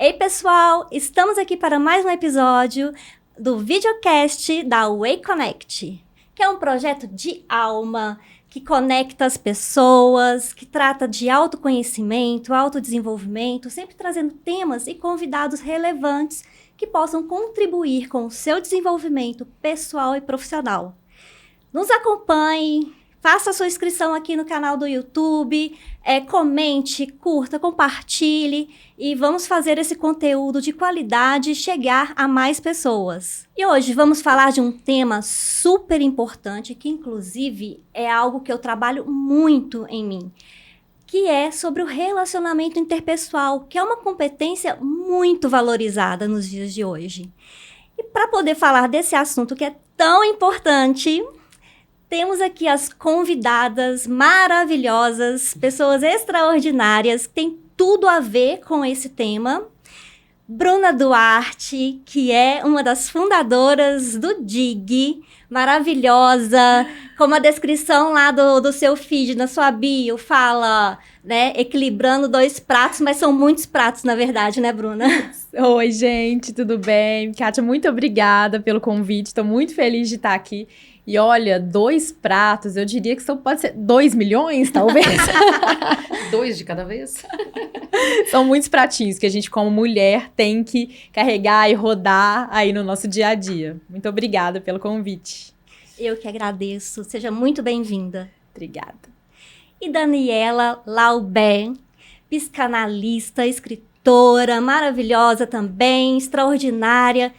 Ei, pessoal! Estamos aqui para mais um episódio do videocast da Way Connect, que é um projeto de alma que conecta as pessoas, que trata de autoconhecimento, autodesenvolvimento, sempre trazendo temas e convidados relevantes que possam contribuir com o seu desenvolvimento pessoal e profissional. Nos acompanhe, faça a sua inscrição aqui no canal do YouTube, comente, curta, compartilhe e vamos fazer esse conteúdo de qualidade chegar a mais pessoas. E hoje vamos falar de um tema super importante que inclusive é algo que eu trabalho muito em mim, que é sobre o relacionamento interpessoal, que é uma competência muito valorizada nos dias de hoje. E para poder falar desse assunto que é tão importante, temos aqui as convidadas maravilhosas, pessoas extraordinárias, que têm tudo a ver com esse tema. Bruna Duarte, que é uma das fundadoras do DIG, maravilhosa, como a descrição lá do seu feed, na sua bio, fala, né, equilibrando 2 pratos, mas são muitos pratos, na verdade, né, Bruna? Oi, gente, tudo bem? Kátia, muito obrigada pelo convite, estou muito feliz de estar aqui. E olha, 2 pratos, eu diria que pode ser 2 milhões, talvez. 2 de cada vez? São muitos pratinhos que a gente, como mulher, tem que carregar e rodar aí no nosso dia a dia. Muito obrigada pelo convite. Eu que agradeço. Seja muito bem-vinda. Obrigada. E Daniela Laubé, psicanalista, escritora, maravilhosa também, extraordinária.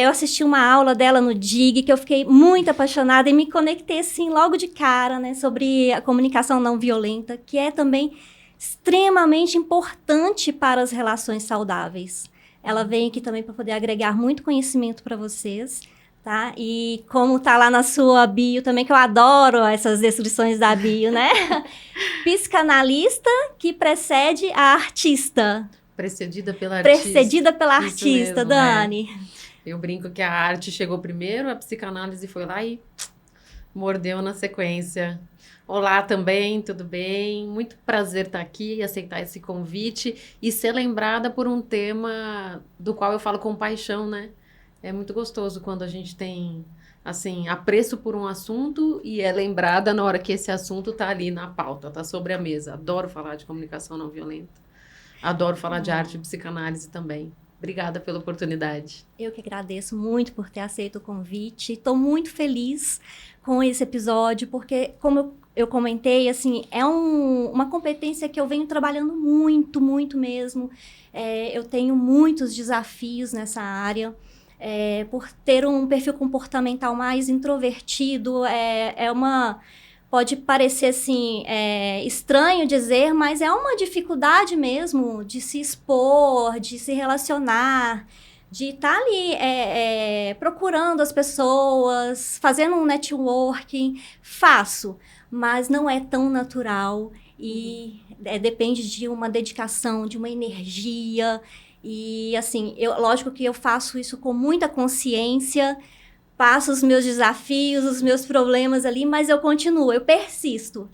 Eu assisti uma aula dela no DIG, que eu fiquei muito apaixonada e me conectei, assim, logo de cara, né, sobre a comunicação não violenta, que é também extremamente importante para as relações saudáveis. Ela vem aqui também para poder agregar muito conhecimento para vocês, tá? E como tá lá na sua bio também, que eu adoro essas descrições da bio, né? Psicanalista que precede a artista. Precedida pela artista. Precedida pela artista, mesmo, Dani. Eu brinco que a arte chegou primeiro, a psicanálise foi lá e mordeu na sequência. Olá também, tudo bem? Muito prazer estar aqui, aceitar esse convite e ser lembrada por um tema do qual eu falo com paixão, né? É muito gostoso quando a gente tem, assim, apreço por um assunto e é lembrada na hora que esse assunto está ali na pauta, está sobre a mesa. Adoro falar de comunicação não violenta. Adoro falar de arte e psicanálise também. Obrigada pela oportunidade. Eu que agradeço muito por ter aceito o convite. Estou muito feliz com esse episódio, porque, como eu comentei, assim, é uma competência que eu venho trabalhando muito, muito mesmo. Eu tenho muitos desafios nessa área. Por ter um perfil comportamental mais introvertido, pode parecer, assim, estranho dizer, mas é uma dificuldade mesmo de se expor, de se relacionar, de estar ali procurando as pessoas, fazendo um networking. Faço, mas não é tão natural e depende de uma dedicação, de uma energia. E, assim, lógico que eu faço isso com muita consciência, passo os meus desafios, os meus problemas ali, mas eu continuo, eu persisto.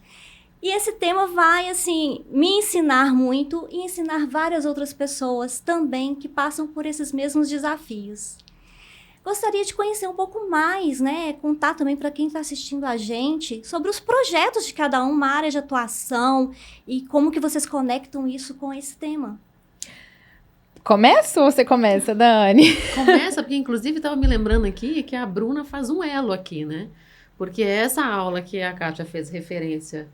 E esse tema vai, assim, me ensinar muito e ensinar várias outras pessoas também que passam por esses mesmos desafios. Gostaria de conhecer um pouco mais, né? Contar também para quem está assistindo a gente sobre os projetos de cada um, uma área de atuação e como que vocês conectam isso com esse tema. Começa ou você começa, Dani? Começa, porque inclusive estava me lembrando aqui que a Bruna faz um elo aqui, né? Porque essa aula que a Kátia fez referência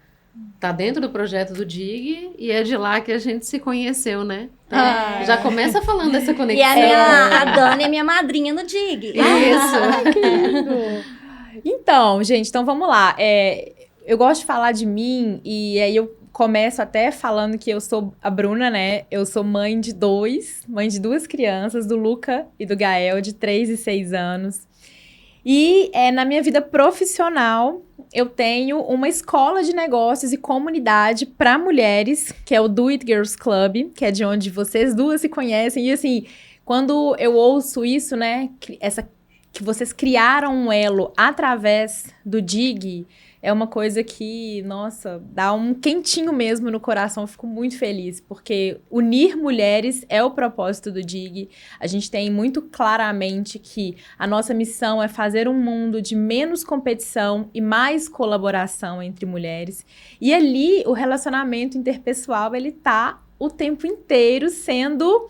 tá dentro do projeto do DIG e é de lá que a gente se conheceu, né? Então, já começa falando dessa conexão. E a Dani é minha madrinha no DIG. Isso. Que lindo. Então, gente, vamos lá. Eu gosto de falar de mim e aí eu começo até falando que eu sou a Bruna, né? Eu sou mãe de 2 crianças, do Luca e do Gael, de 3 e 6 anos. E na minha vida profissional, eu tenho uma escola de negócios e comunidade para mulheres, que é o Do It Girls Club, que é de onde vocês duas se conhecem. E assim, quando eu ouço isso, né, que vocês criaram um elo através do DIG, é uma coisa que, nossa, dá um quentinho mesmo no coração. Eu fico muito feliz, porque unir mulheres é o propósito do DIG. A gente tem muito claramente que a nossa missão é fazer um mundo de menos competição e mais colaboração entre mulheres. E ali, o relacionamento interpessoal, ele tá o tempo inteiro sendo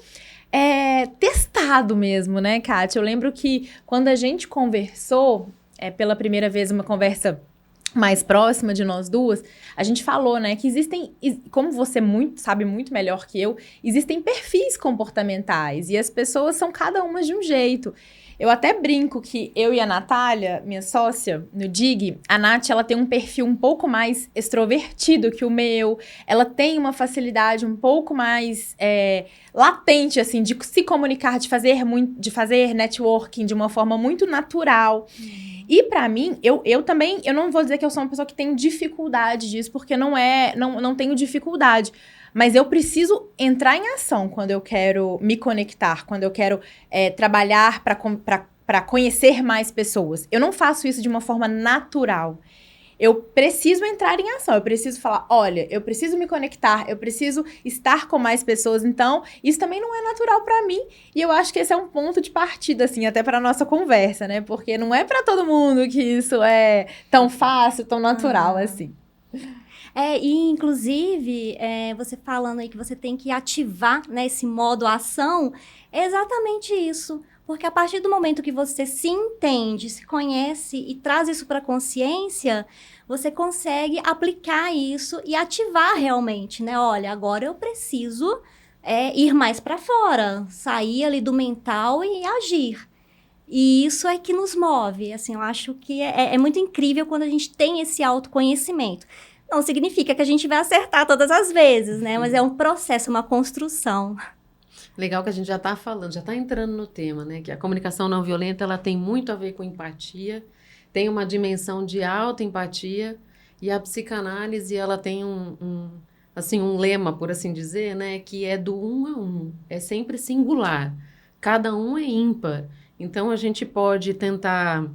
testado mesmo, né, Kátia? Eu lembro que quando a gente conversou, pela primeira vez, uma conversa mais próxima de nós duas, a gente falou, né, que existem, como você sabe muito melhor que eu, existem perfis comportamentais e as pessoas são cada uma de um jeito. Eu até brinco que eu e a Natália, minha sócia no DIG, a Nath, ela tem um perfil um pouco mais extrovertido que o meu, ela tem uma facilidade um pouco mais latente, assim, de se comunicar, de fazer networking de uma forma muito natural. E pra mim, eu também, eu não vou dizer que eu sou uma pessoa que tem dificuldade disso, porque não tenho dificuldade. Mas eu preciso entrar em ação quando eu quero me conectar, quando eu quero trabalhar para conhecer mais pessoas. Eu não faço isso de uma forma natural. Eu preciso entrar em ação, eu preciso falar, olha, eu preciso me conectar, eu preciso estar com mais pessoas. Então, isso também não é natural para mim. E eu acho que esse é um ponto de partida, assim, até para nossa conversa, né? Porque não é para todo mundo que isso é tão fácil, tão natural, assim. E inclusive, você falando aí que você tem que ativar, né, esse modo ação, é exatamente isso. Porque a partir do momento que você se entende, se conhece e traz isso para a consciência, você consegue aplicar isso e ativar realmente, né? Olha, agora eu preciso ir mais para fora, sair ali do mental e agir. E isso é que nos move, assim, eu acho que é muito incrível quando a gente tem esse autoconhecimento. Não significa que a gente vai acertar todas as vezes, né? Mas é um processo, uma construção. Legal que a gente já está falando, já está entrando no tema, né? Que a comunicação não violenta, ela tem muito a ver com empatia, tem uma dimensão de alta empatia, e a psicanálise, ela tem um lema, por assim dizer, né? Que é do 1 a 1, é sempre singular, cada um é ímpar. Então, a gente pode tentar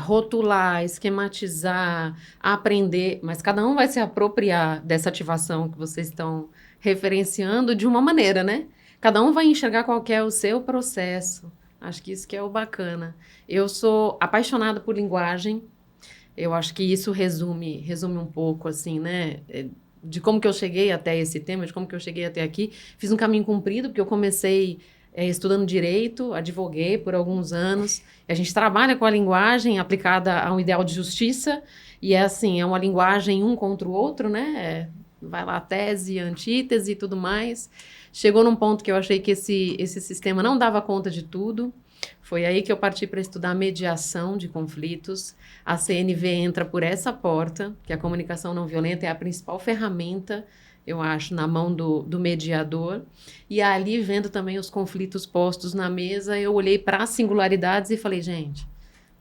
rotular, esquematizar, aprender, mas cada um vai se apropriar dessa ativação que vocês estão referenciando de uma maneira, né? Cada um vai enxergar qual que é o seu processo. Acho que isso que é o bacana. Eu sou apaixonada por linguagem. Eu acho que isso resume um pouco, assim, né? De como que eu cheguei até esse tema, de como que eu cheguei até aqui. Fiz um caminho comprido, porque eu comecei estudando direito, advoguei por alguns anos. A gente trabalha com a linguagem aplicada a um ideal de justiça. E é uma linguagem um contra o outro, né? Vai lá, tese, antítese e tudo mais. Chegou num ponto que eu achei que esse sistema não dava conta de tudo. Foi aí que eu parti para estudar mediação de conflitos. A CNV entra por essa porta, que a comunicação não violenta é a principal ferramenta, eu acho, na mão do mediador. E ali, vendo também os conflitos postos na mesa, eu olhei para as singularidades e falei, gente,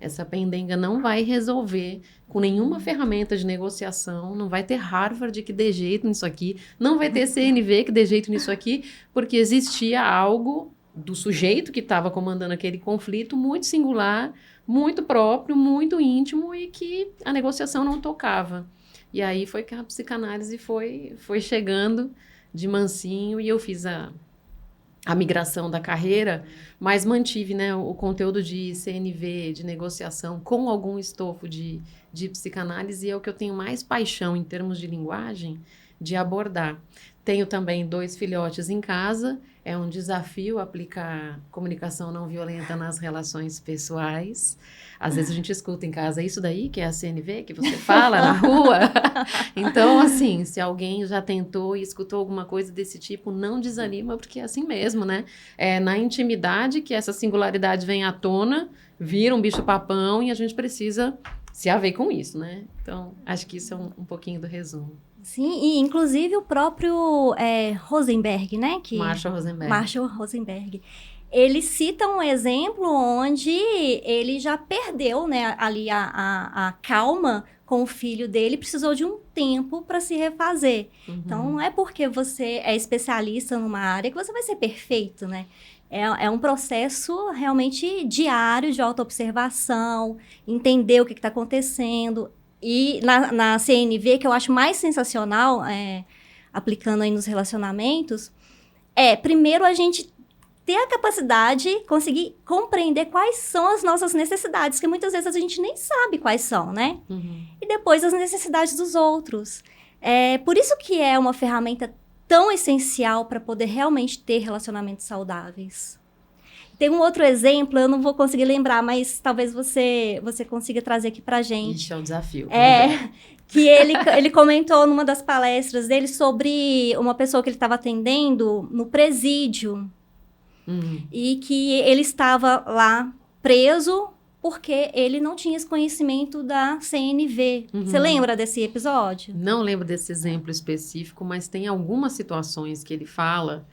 essa pendenga não vai resolver com nenhuma ferramenta de negociação, não vai ter Harvard que dê jeito nisso aqui, não vai ter CNV que dê jeito nisso aqui, porque existia algo do sujeito que estava comandando aquele conflito muito singular, muito próprio, muito íntimo e que a negociação não tocava. E aí foi que a psicanálise foi chegando de mansinho e eu fiz a migração da carreira, mas mantive, né, o conteúdo de CNV, de negociação, com algum estofo de psicanálise, é o que eu tenho mais paixão em termos de linguagem, de abordar. Tenho também 2 filhotes em casa, é um desafio aplicar comunicação não violenta nas relações pessoais. Às vezes a gente escuta em casa, isso daí que é a CNV, que você fala na rua. Então, assim, se alguém já tentou e escutou alguma coisa desse tipo, não desanima, porque é assim mesmo, né? É na intimidade que essa singularidade vem à tona, vira um bicho-papão e a gente precisa se haver com isso, né? Então, acho que isso é um pouquinho do resumo. Sim, e inclusive o próprio Rosenberg, né? Marshall Rosenberg. Ele cita um exemplo onde ele já perdeu, né, ali a calma com o filho dele, precisou de um tempo para se refazer. Uhum. Então, não é porque você é especialista numa área que você vai ser perfeito, né? É um processo realmente diário de autoobservação, entender o que está acontecendo, E na CNV, que eu acho mais sensacional, aplicando aí nos relacionamentos, primeiro a gente ter a capacidade, conseguir compreender quais são as nossas necessidades, que muitas vezes a gente nem sabe quais são, né? E depois as necessidades dos outros. Por isso que é uma ferramenta tão essencial para poder realmente ter relacionamentos saudáveis. Tem um outro exemplo, eu não vou conseguir lembrar, mas talvez você consiga trazer aqui pra gente. Ixi, é um desafio. Que ele comentou numa das palestras dele sobre uma pessoa que ele estava atendendo no presídio. E que ele estava lá preso porque ele não tinha esse conhecimento da CNV. Você lembra desse episódio? Não lembro desse exemplo específico, mas tem algumas situações que ele fala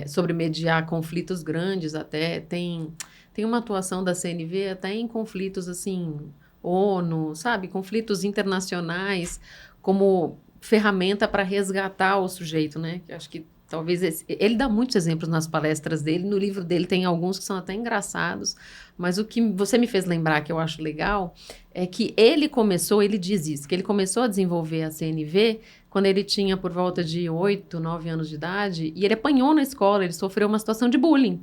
sobre mediar conflitos grandes até. Tem uma atuação da CNV até em conflitos, assim, ONU, sabe? Conflitos internacionais, como ferramenta para resgatar o sujeito, né? Que acho que talvez ele dá muitos exemplos nas palestras dele, no livro dele tem alguns que são até engraçados, mas o que você me fez lembrar que eu acho legal é que ele diz isso, que ele começou a desenvolver a CNV quando ele tinha por volta de 8, 9 anos de idade, e ele apanhou na escola, ele sofreu uma situação de bullying.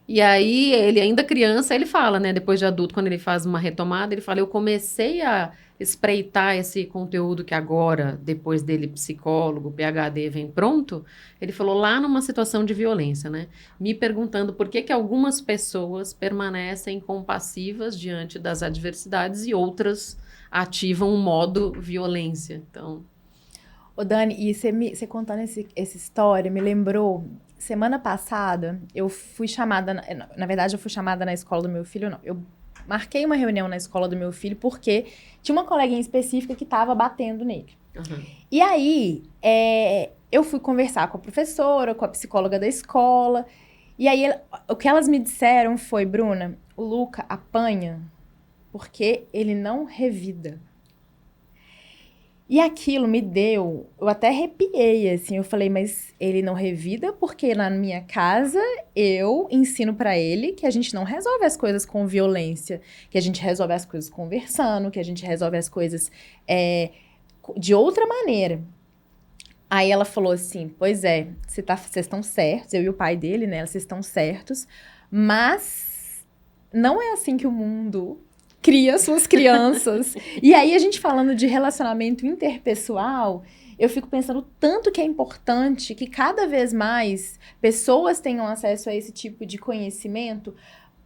E aí, ele ainda criança, ele fala, né, depois de adulto, quando ele faz uma retomada, ele fala, eu comecei a espreitar esse conteúdo que agora, depois dele psicólogo, PhD, vem pronto, ele falou lá numa situação de violência, né, me perguntando por que algumas pessoas permanecem compassivas diante das adversidades e outras ativam o modo violência, então... Ô Dani, e você contando essa história, me lembrou... Semana passada, eu fui chamada... Na verdade, eu fui chamada na escola do meu filho, não. Eu marquei uma reunião na escola do meu filho porque tinha uma coleguinha específica que estava batendo nele. E aí, eu fui conversar com a professora, com a psicóloga da escola. E aí, o que elas me disseram foi, Bruna, o Luca apanha porque ele não revida. E aquilo me deu, eu até arrepiei, assim, eu falei, mas ele não revida porque na minha casa eu ensino pra ele que a gente não resolve as coisas com violência, que a gente resolve as coisas conversando, que a gente resolve as coisas de outra maneira. Aí ela falou assim, pois é, vocês estão certos, eu e o pai dele, né, vocês estão certos, mas não é assim que o mundo... cria suas crianças. E aí, a gente falando de relacionamento interpessoal, eu fico pensando tanto que é importante que cada vez mais pessoas tenham acesso a esse tipo de conhecimento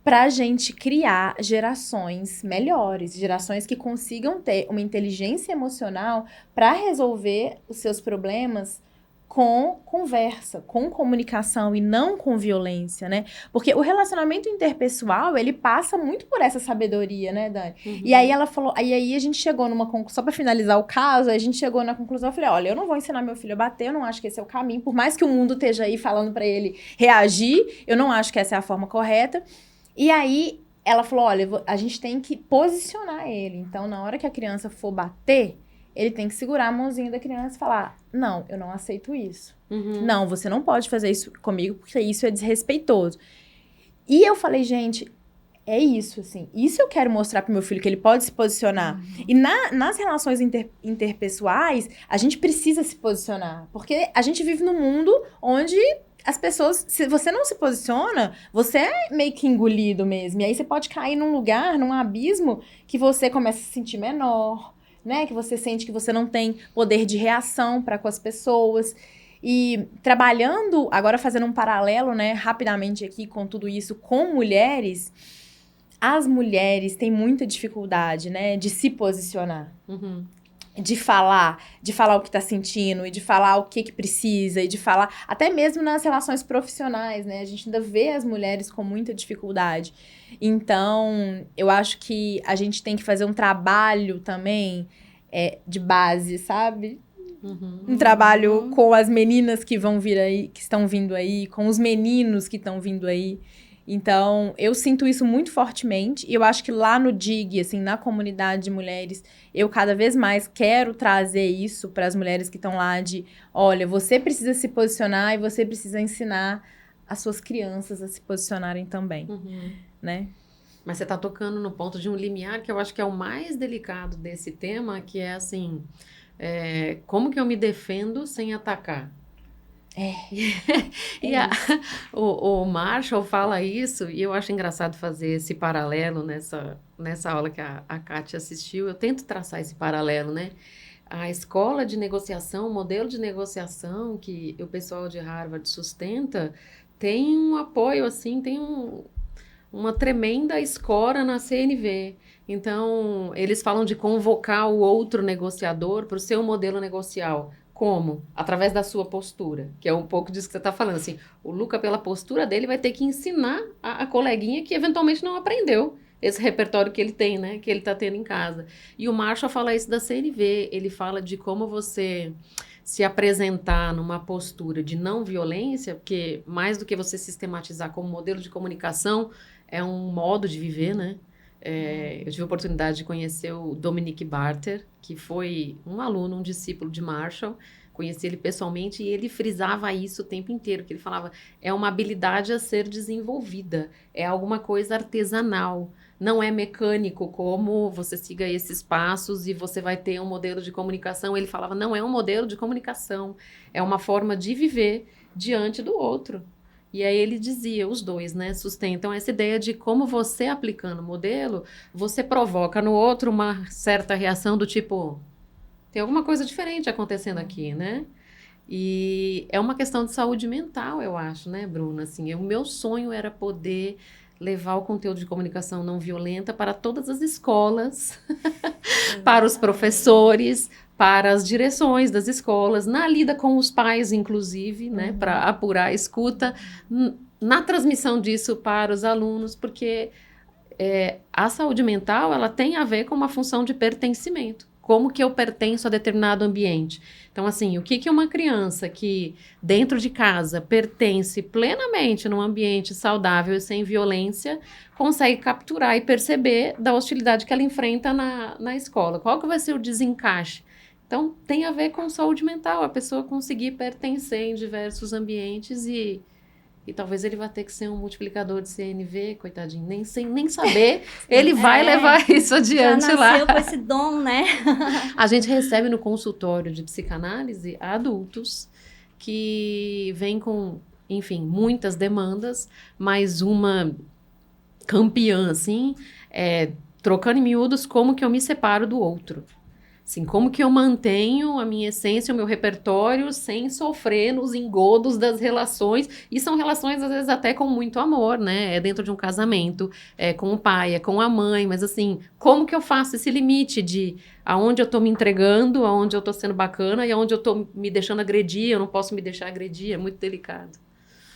para a gente criar gerações melhores, gerações que consigam ter uma inteligência emocional para resolver os seus problemas com conversa, com comunicação e não com violência, né? Porque o relacionamento interpessoal, ele passa muito por essa sabedoria, né, Dani? E aí ela falou, aí a gente chegou numa conclusão, só pra finalizar o caso, a gente chegou na conclusão, eu falei, olha, eu não vou ensinar meu filho a bater, eu não acho que esse é o caminho, por mais que o mundo esteja aí falando pra ele reagir, eu não acho que essa é a forma correta. E aí ela falou, olha, a gente tem que posicionar ele, então na hora que a criança for bater, ele tem que segurar a mãozinha da criança e falar, não, eu não aceito isso. Não, você não pode fazer isso comigo, porque isso é desrespeitoso. E eu falei, gente, é isso, assim. Isso eu quero mostrar pro meu filho, que ele pode se posicionar. E nas relações interpessoais, a gente precisa se posicionar. Porque a gente vive num mundo onde as pessoas, se você não se posiciona, você é meio que engolido mesmo. E aí você pode cair num lugar, num abismo, que você começa a se sentir menor, né? Que você sente que você não tem poder de reação para com as pessoas. E trabalhando, agora fazendo um paralelo, né, rapidamente aqui com tudo isso, com mulheres, as mulheres têm muita dificuldade, né, de se posicionar. De falar o que tá sentindo, e de falar o que precisa, e de falar, até mesmo nas relações profissionais, né, a gente ainda vê as mulheres com muita dificuldade. Então, eu acho que a gente tem que fazer um trabalho também de base, sabe? Um trabalho com as meninas que vão vir aí, que estão vindo aí, com os meninos que estão vindo aí. Então, eu sinto isso muito fortemente. E eu acho que lá no DIG, assim, na comunidade de mulheres, eu cada vez mais quero trazer isso para as mulheres que estão lá de, olha, você precisa se posicionar e você precisa ensinar as suas crianças a se posicionarem também, né? Mas você está tocando no ponto de um limiar que eu acho que é o mais delicado desse tema, que é assim, como que eu me defendo sem atacar? E o Marshall fala isso, e eu acho engraçado fazer esse paralelo nessa aula que a Kátia assistiu. Eu tento traçar esse paralelo, né? A escola de negociação, o modelo de negociação que o pessoal de Harvard sustenta, tem um apoio, assim, uma tremenda escora na CNV. Então, eles falam de convocar o outro negociador para o seu modelo negocial. Como? Através da sua postura, que é um pouco disso que você está falando. Assim, o Luca, pela postura dele, vai ter que ensinar a coleguinha que eventualmente não aprendeu esse repertório que ele tem, né? Que ele está tendo em casa. E o Marshall fala isso da CNV. Ele fala de como você se apresentar numa postura de não violência, porque mais do que você sistematizar como modelo de comunicação, é um modo de viver, né? Eu tive a oportunidade de conhecer o Dominic Barter, que foi um aluno, um discípulo de Marshall. Conheci ele pessoalmente e ele frisava isso o tempo inteiro, que ele falava, é uma habilidade a ser desenvolvida, é alguma coisa artesanal, não é mecânico, como você siga esses passos e você vai ter um modelo de comunicação. Ele falava, não é um modelo de comunicação, é uma forma de viver diante do outro. E aí ele dizia, os dois, né, sustentam essa ideia de como você aplicando o modelo, você provoca no outro uma certa reação do tipo, tem alguma coisa diferente acontecendo aqui, né? E é uma questão de saúde mental, eu acho, né, Bruna? Assim, o meu sonho era poder levar o conteúdo de comunicação não violenta para todas as escolas, para os professores, para as direções das escolas, na lida com os pais, inclusive, né, para apurar a escuta, na transmissão disso para os alunos, porque a saúde mental, ela tem a ver com uma função de pertencimento. Como que eu pertenço a determinado ambiente? Então, assim, o que uma criança que dentro de casa pertence plenamente num ambiente saudável e sem violência consegue capturar e perceber da hostilidade que ela enfrenta na escola? Qual que vai ser o desencaixe? Então, tem a ver com saúde mental, a pessoa conseguir pertencer em diversos ambientes e talvez ele vá ter que ser um multiplicador de CNV, coitadinho, nem saber, ele vai levar isso adiante já lá. nasceu com esse dom, né? A gente recebe no consultório de psicanálise adultos que vêm com, enfim, muitas demandas, mas uma campeã, assim, trocando em miúdos como que eu me separo do outro. Assim, como que eu mantenho a minha essência, o meu repertório, sem sofrer nos engodos das relações. E são relações, às vezes, até com muito amor, né? É dentro de um casamento, é com o pai, é com a mãe. Mas, assim, como que eu faço esse limite de aonde eu tô me entregando, aonde eu tô sendo bacana e aonde eu tô me deixando agredir, eu não posso me deixar agredir, é muito delicado.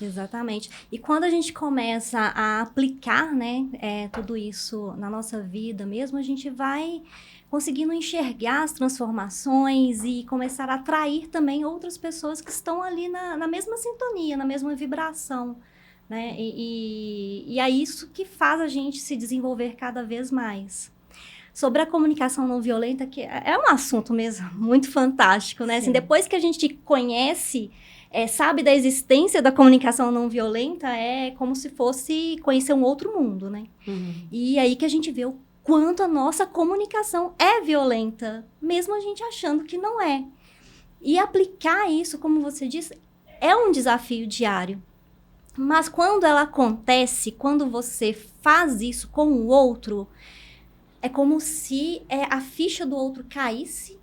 Exatamente. E quando a gente começa a aplicar, né, tudo isso na nossa vida mesmo, a gente vai conseguindo enxergar as transformações e começar a atrair também outras pessoas que estão ali na mesma sintonia, na mesma vibração, né? E é isso que faz a gente se desenvolver cada vez mais. Sobre a comunicação não violenta, que é um assunto mesmo muito fantástico, né? Assim, depois que a gente conhece, sabe da existência da comunicação não violenta, é como se fosse conhecer um outro mundo, né? E aí que a gente vê o quanto a nossa comunicação é violenta, mesmo a gente achando que não é. E aplicar isso, como você disse, é um desafio diário. Mas quando ela acontece, quando você faz isso com o outro, é como se a ficha do outro caísse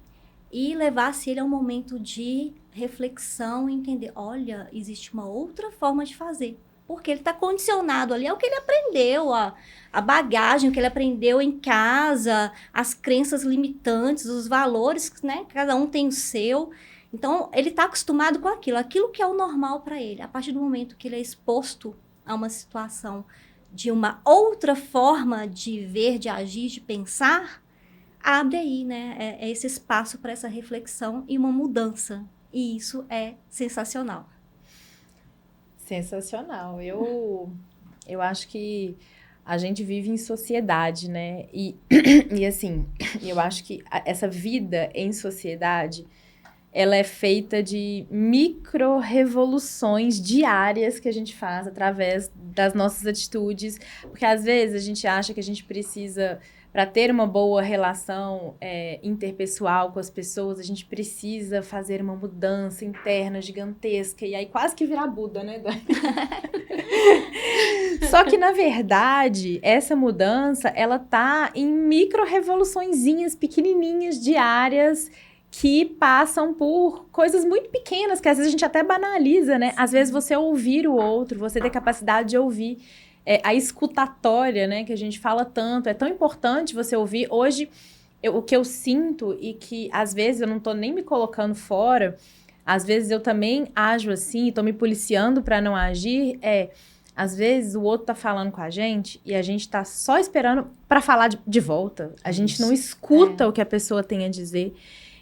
e levasse ele a um momento de reflexão e entender, olha, existe uma outra forma de fazer. Porque ele está condicionado ali ao que ele aprendeu, a bagagem, o que ele aprendeu em casa, as crenças limitantes, os valores, né? Cada um tem o seu. Então, ele está acostumado com aquilo que é o normal para ele. A partir do momento que ele é exposto a uma situação de uma outra forma de ver, de agir, de pensar, abre aí, né? Esse espaço para essa reflexão e uma mudança. E isso é sensacional. Sensacional. Eu acho que a gente vive em sociedade, né? E assim, eu acho que essa vida em sociedade, ela é feita de micro-revoluções diárias que a gente faz através das nossas atitudes, porque às vezes a gente acha que a gente precisa, para ter uma boa relação interpessoal com as pessoas, a gente precisa fazer uma mudança interna gigantesca, e aí quase que virar Buda, né, Dani? Só que, na verdade, essa mudança, ela tá em micro-revoluçõezinhas pequenininhas, diárias, que passam por coisas muito pequenas, que às vezes a gente até banaliza, né? Às vezes você ouvir o outro, você ter capacidade de ouvir a escutatória, né? Que a gente fala tanto, é tão importante você ouvir. Hoje, o que eu sinto e que às vezes eu não tô nem me colocando fora, às vezes eu também ajo assim, tô me policiando para não agir, às vezes o outro tá falando com a gente e a gente tá só esperando para falar de volta. A gente não escuta o que a pessoa tem a dizer.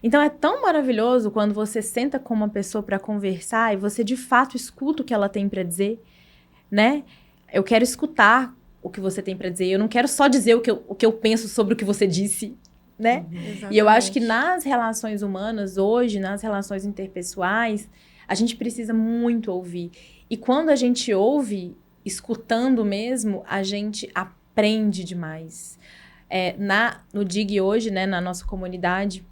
Então, é tão maravilhoso quando você senta com uma pessoa para conversar e você, de fato, escuta o que ela tem para dizer, né? Eu quero escutar o que você tem para dizer. Eu não quero só dizer o que eu penso sobre o que você disse, né? E eu acho que nas relações humanas, hoje, nas relações interpessoais, a gente precisa muito ouvir. E quando a gente ouve, escutando mesmo, a gente aprende demais. No DIG hoje, né, na nossa comunidade,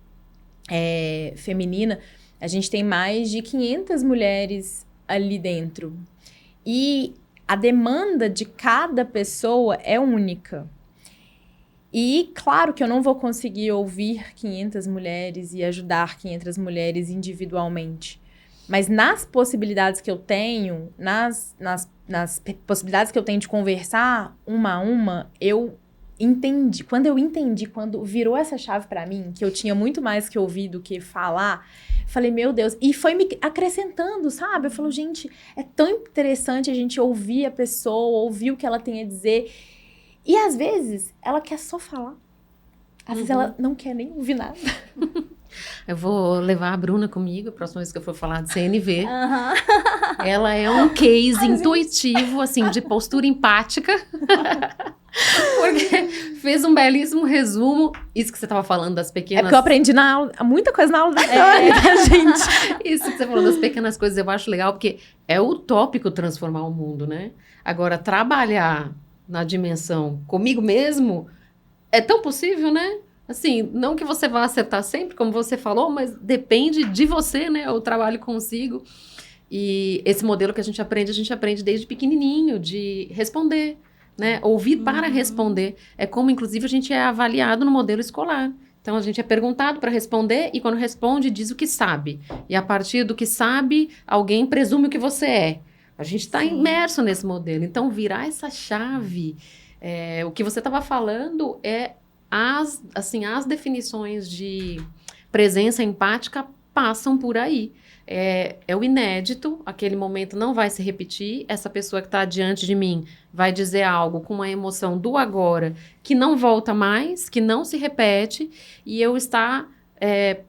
feminina, a gente tem mais de 500 mulheres ali dentro. E a demanda de cada pessoa é única. E claro que eu não vou conseguir ouvir 500 mulheres e ajudar 500 mulheres individualmente. Mas nas possibilidades que eu tenho, nas possibilidades que eu tenho de conversar uma a uma, eu entendi. Quando virou essa chave pra mim, que eu tinha muito mais que ouvir do que falar, falei, meu Deus, e foi me acrescentando, sabe? Eu falo, gente, é tão interessante a gente ouvir a pessoa, ouvir o que ela tem a dizer. E às vezes, ela quer só falar. Às vezes, ela não quer nem ouvir nada. Eu vou levar a Bruna comigo, a próxima vez que eu for falar de CNV. Ela é um case intuitivo, assim, de postura empática. Porque fez um belíssimo resumo. Isso que você estava falando das pequenas... É porque eu aprendi na aula, muita coisa na aula da Dani, tá, gente? Isso que você falou das pequenas coisas, eu acho legal, porque é utópico transformar o mundo, né? Agora, trabalhar na dimensão comigo mesmo é tão possível, né? Assim, não que você vá acertar sempre, como você falou, mas depende de você, né? O trabalho consigo. E esse modelo que a gente aprende desde pequenininho, de responder, né? Ouvir para responder. É como, inclusive, a gente é avaliado no modelo escolar. Então, a gente é perguntado para responder e, quando responde, diz o que sabe. E, a partir do que sabe, alguém presume o que você é. A gente está imerso nesse modelo. Então, virar essa chave... o que você estava falando as definições de presença empática passam por aí. É o inédito, aquele momento não vai se repetir, essa pessoa que está diante de mim vai dizer algo com uma emoção do agora, que não volta mais, que não se repete, e eu estar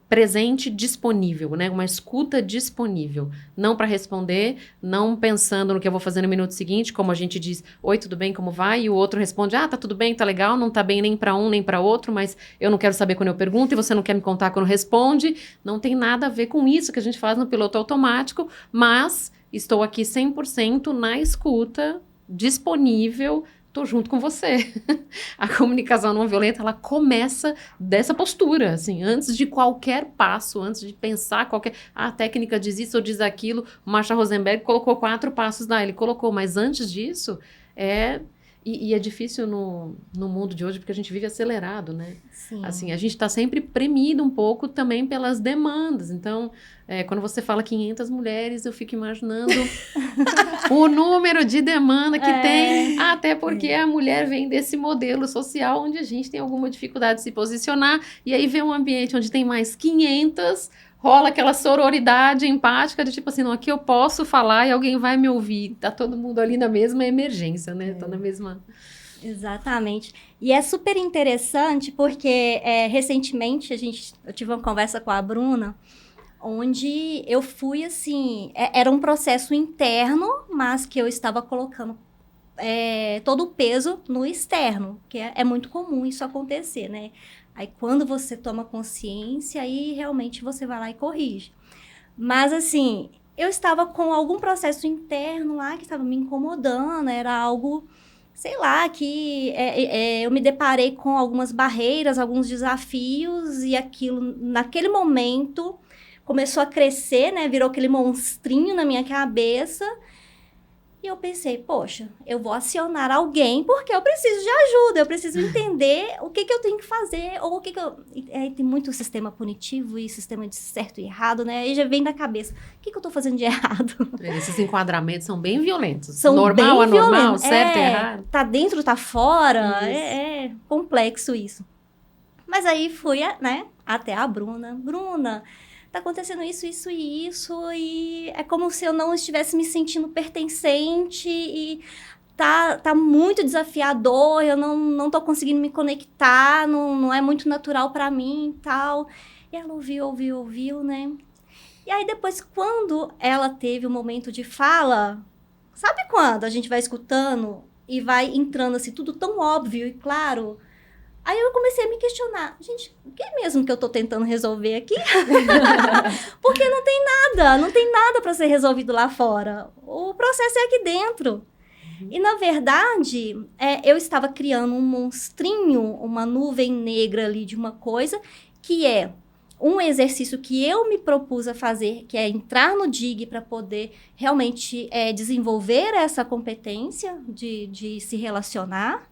presente, disponível, né? Uma escuta disponível. Não para responder, não pensando no que eu vou fazer no minuto seguinte, como a gente diz, oi, tudo bem, como vai? E o outro responde, tá tudo bem, tá legal, não tá bem nem para um, nem para outro, mas eu não quero saber quando eu pergunto e você não quer me contar quando responde. Não tem nada a ver com isso que a gente faz no piloto automático, mas estou aqui 100% na escuta, disponível, tô junto com você. A comunicação não violenta, ela começa dessa postura, assim, antes de qualquer passo, antes de pensar a técnica diz isso ou diz aquilo. O Marshall Rosenberg colocou 4 passos lá, ele colocou, mas antes disso, e é difícil no mundo de hoje, porque a gente vive acelerado, né? Sim. Assim, a gente está sempre premido um pouco também pelas demandas. Então, quando você fala 500 mulheres, eu fico imaginando o número de demanda que tem. Até porque a mulher vem desse modelo social onde a gente tem alguma dificuldade de se posicionar. E aí vem um ambiente onde tem mais 500... rola aquela sororidade empática de tipo assim, não, aqui eu posso falar e alguém vai me ouvir. Tá todo mundo ali na mesma emergência, né? Tá na mesma... Exatamente. E é super interessante porque recentemente eu tive uma conversa com a Bruna, onde eu fui assim, era um processo interno, mas que eu estava colocando todo o peso no externo, que é muito comum isso acontecer, né? Aí, quando você toma consciência, aí realmente você vai lá e corrige. Mas, assim, eu estava com algum processo interno lá que estava me incomodando, era algo, sei lá, que eu me deparei com algumas barreiras, alguns desafios, e aquilo, naquele momento, começou a crescer, né? Virou aquele monstrinho na minha cabeça. E eu pensei, poxa, eu vou acionar alguém porque eu preciso de ajuda, eu preciso entender o que eu tenho que fazer, ou o que eu... tem muito sistema punitivo e sistema de certo e errado, né? Aí já vem da cabeça, o que eu tô fazendo de errado? Esses enquadramentos são bem violentos. São normal, bem anormal, violentos. certo e errado. Tá dentro, tá fora, Isso. é complexo isso. Mas aí fui, né, até a Bruna. Bruna, tá acontecendo isso, isso e isso, e é como se eu não estivesse me sentindo pertencente, e tá muito desafiador, eu não tô conseguindo me conectar, não é muito natural pra mim e tal. E ela ouviu, né? E aí depois, quando ela teve o momento de fala, sabe quando a gente vai escutando e vai entrando assim, tudo tão óbvio e claro? Aí eu comecei a me questionar, gente, o que é mesmo que eu tô tentando resolver aqui? Porque não tem nada para ser resolvido lá fora. O processo é aqui dentro. E, na verdade, eu estava criando um monstrinho, uma nuvem negra ali de uma coisa, que é um exercício que eu me propus a fazer, que é entrar no DIG para poder realmente desenvolver essa competência de se relacionar.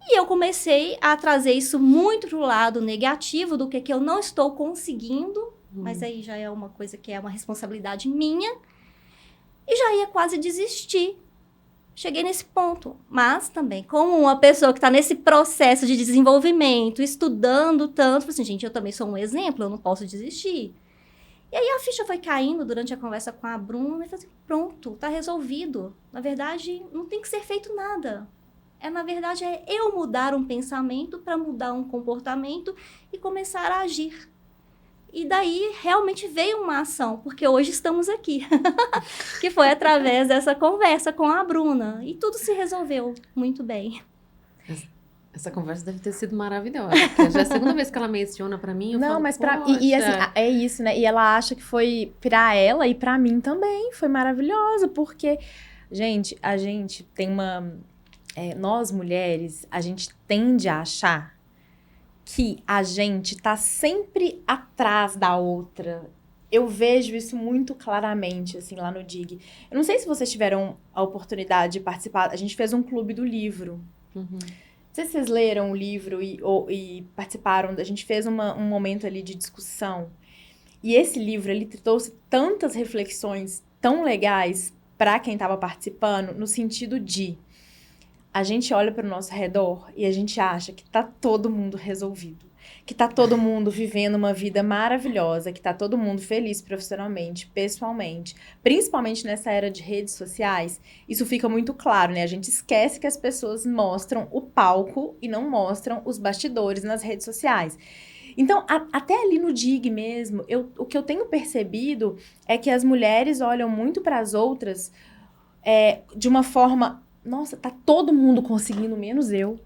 E eu comecei a trazer isso muito pro lado negativo do que eu não estou conseguindo, mas aí já é uma coisa que é uma responsabilidade minha, e já ia quase desistir. Cheguei nesse ponto, mas também como uma pessoa que está nesse processo de desenvolvimento, estudando tanto, assim, gente, eu também sou um exemplo, eu não posso desistir. E aí a ficha foi caindo durante a conversa com a Bruna, e falei assim, pronto, tá resolvido. Na verdade, não tem que ser feito nada. Na verdade, é eu mudar um pensamento para mudar um comportamento e começar a agir. E daí, realmente veio uma ação, porque hoje estamos aqui. Que foi através dessa conversa com a Bruna. E tudo se resolveu muito bem. Essa conversa deve ter sido maravilhosa. Porque já é a segunda vez que ela menciona pra mim. Não, falo, mas e assim, é isso, né? E ela acha que foi pra ela e pra mim também. Foi maravilhosa, porque, gente, a gente tem uma... nós, mulheres, a gente tende a achar que a gente tá sempre atrás da outra. Eu vejo isso muito claramente, assim, lá no DIG. Eu não sei se vocês tiveram a oportunidade de participar. A gente fez um clube do livro. Uhum. Não sei se vocês leram o livro e participaram. A gente fez um momento ali de discussão. E esse livro, ele trouxe tantas reflexões tão legais para quem estava participando, no sentido de... A gente olha para o nosso redor e a gente acha que tá todo mundo resolvido, que tá todo mundo vivendo uma vida maravilhosa, que tá todo mundo feliz profissionalmente, pessoalmente. Principalmente nessa era de redes sociais, isso fica muito claro, né? A gente esquece que as pessoas mostram o palco e não mostram os bastidores nas redes sociais. Então, até ali no DIG mesmo, o que eu tenho percebido é que as mulheres olham muito para as outras de uma forma... Nossa, tá todo mundo conseguindo, menos eu.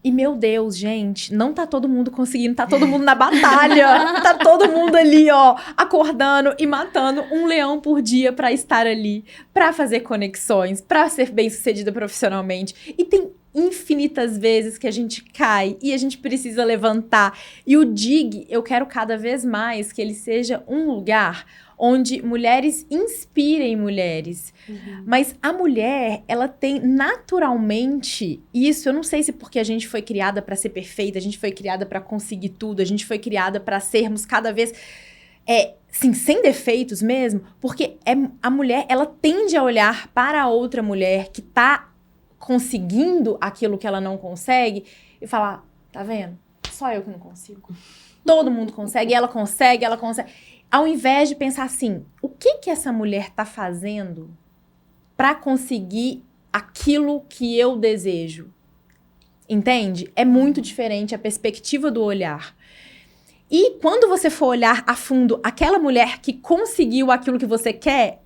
E, meu Deus, gente, não tá todo mundo conseguindo, tá todo mundo na batalha. Tá todo mundo ali, ó, acordando e matando um leão por dia pra estar ali, pra fazer conexões, pra ser bem-sucedida profissionalmente. E tem infinitas vezes que a gente cai e a gente precisa levantar. E o DIG, eu quero cada vez mais que ele seja um lugar onde mulheres inspirem mulheres. Uhum. Mas a mulher, ela tem naturalmente isso, eu não sei se porque a gente foi criada para ser perfeita, a gente foi criada para conseguir tudo, a gente foi criada para sermos cada vez, sim, sem defeitos mesmo, porque a mulher, ela tende a olhar para a outra mulher que tá conseguindo aquilo que ela não consegue e falar, tá vendo? Só eu que não consigo. Todo mundo consegue, ela consegue, ela consegue. Ao invés de pensar assim, o que essa mulher tá fazendo para conseguir aquilo que eu desejo? Entende? É muito diferente a perspectiva do olhar. E quando você for olhar a fundo aquela mulher que conseguiu aquilo que você quer,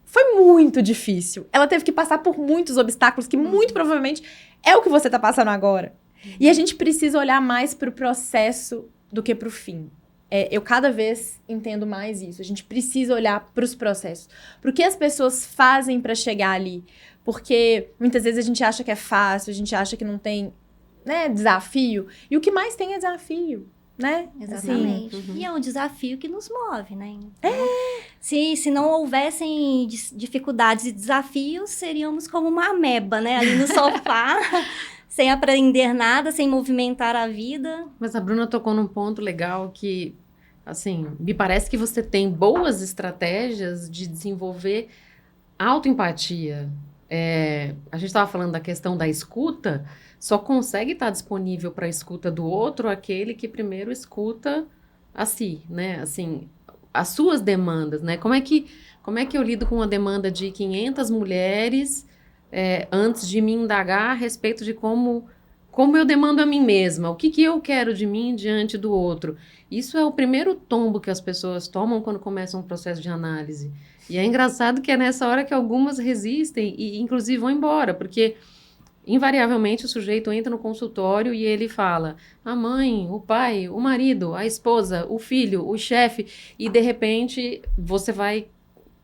foi muito difícil. Ela teve que passar por muitos obstáculos que muito provavelmente é o que você tá passando agora. E a gente precisa olhar mais pro processo do que pro fim. eu cada vez entendo mais isso. A gente precisa olhar para os processos. Para o que as pessoas fazem para chegar ali. Porque muitas vezes a gente acha que é fácil, a gente acha que não tem, né, desafio. E o que mais tem é desafio, né? Exatamente. Assim, E é um desafio que nos move, né? Então, se não houvessem dificuldades e desafios, seríamos como uma ameba, né? Ali no sofá, sem aprender nada, sem movimentar a vida. Mas a Bruna tocou num ponto legal que, assim, me parece que você tem boas estratégias de desenvolver autoempatia. A gente estava falando da questão da escuta, só consegue estar disponível para a escuta do outro aquele que primeiro escuta a si, né? Assim, as suas demandas, né? Como é que eu lido com uma demanda de 500 mulheres antes de me indagar a respeito de como eu demando a mim mesma? O que eu quero de mim diante do outro? Isso é o primeiro tombo que as pessoas tomam quando começam um processo de análise. E é engraçado que é nessa hora que algumas resistem e, inclusive, vão embora, porque, invariavelmente, o sujeito entra no consultório e ele fala a mãe, o pai, o marido, a esposa, o filho, o chefe, e, de repente, você vai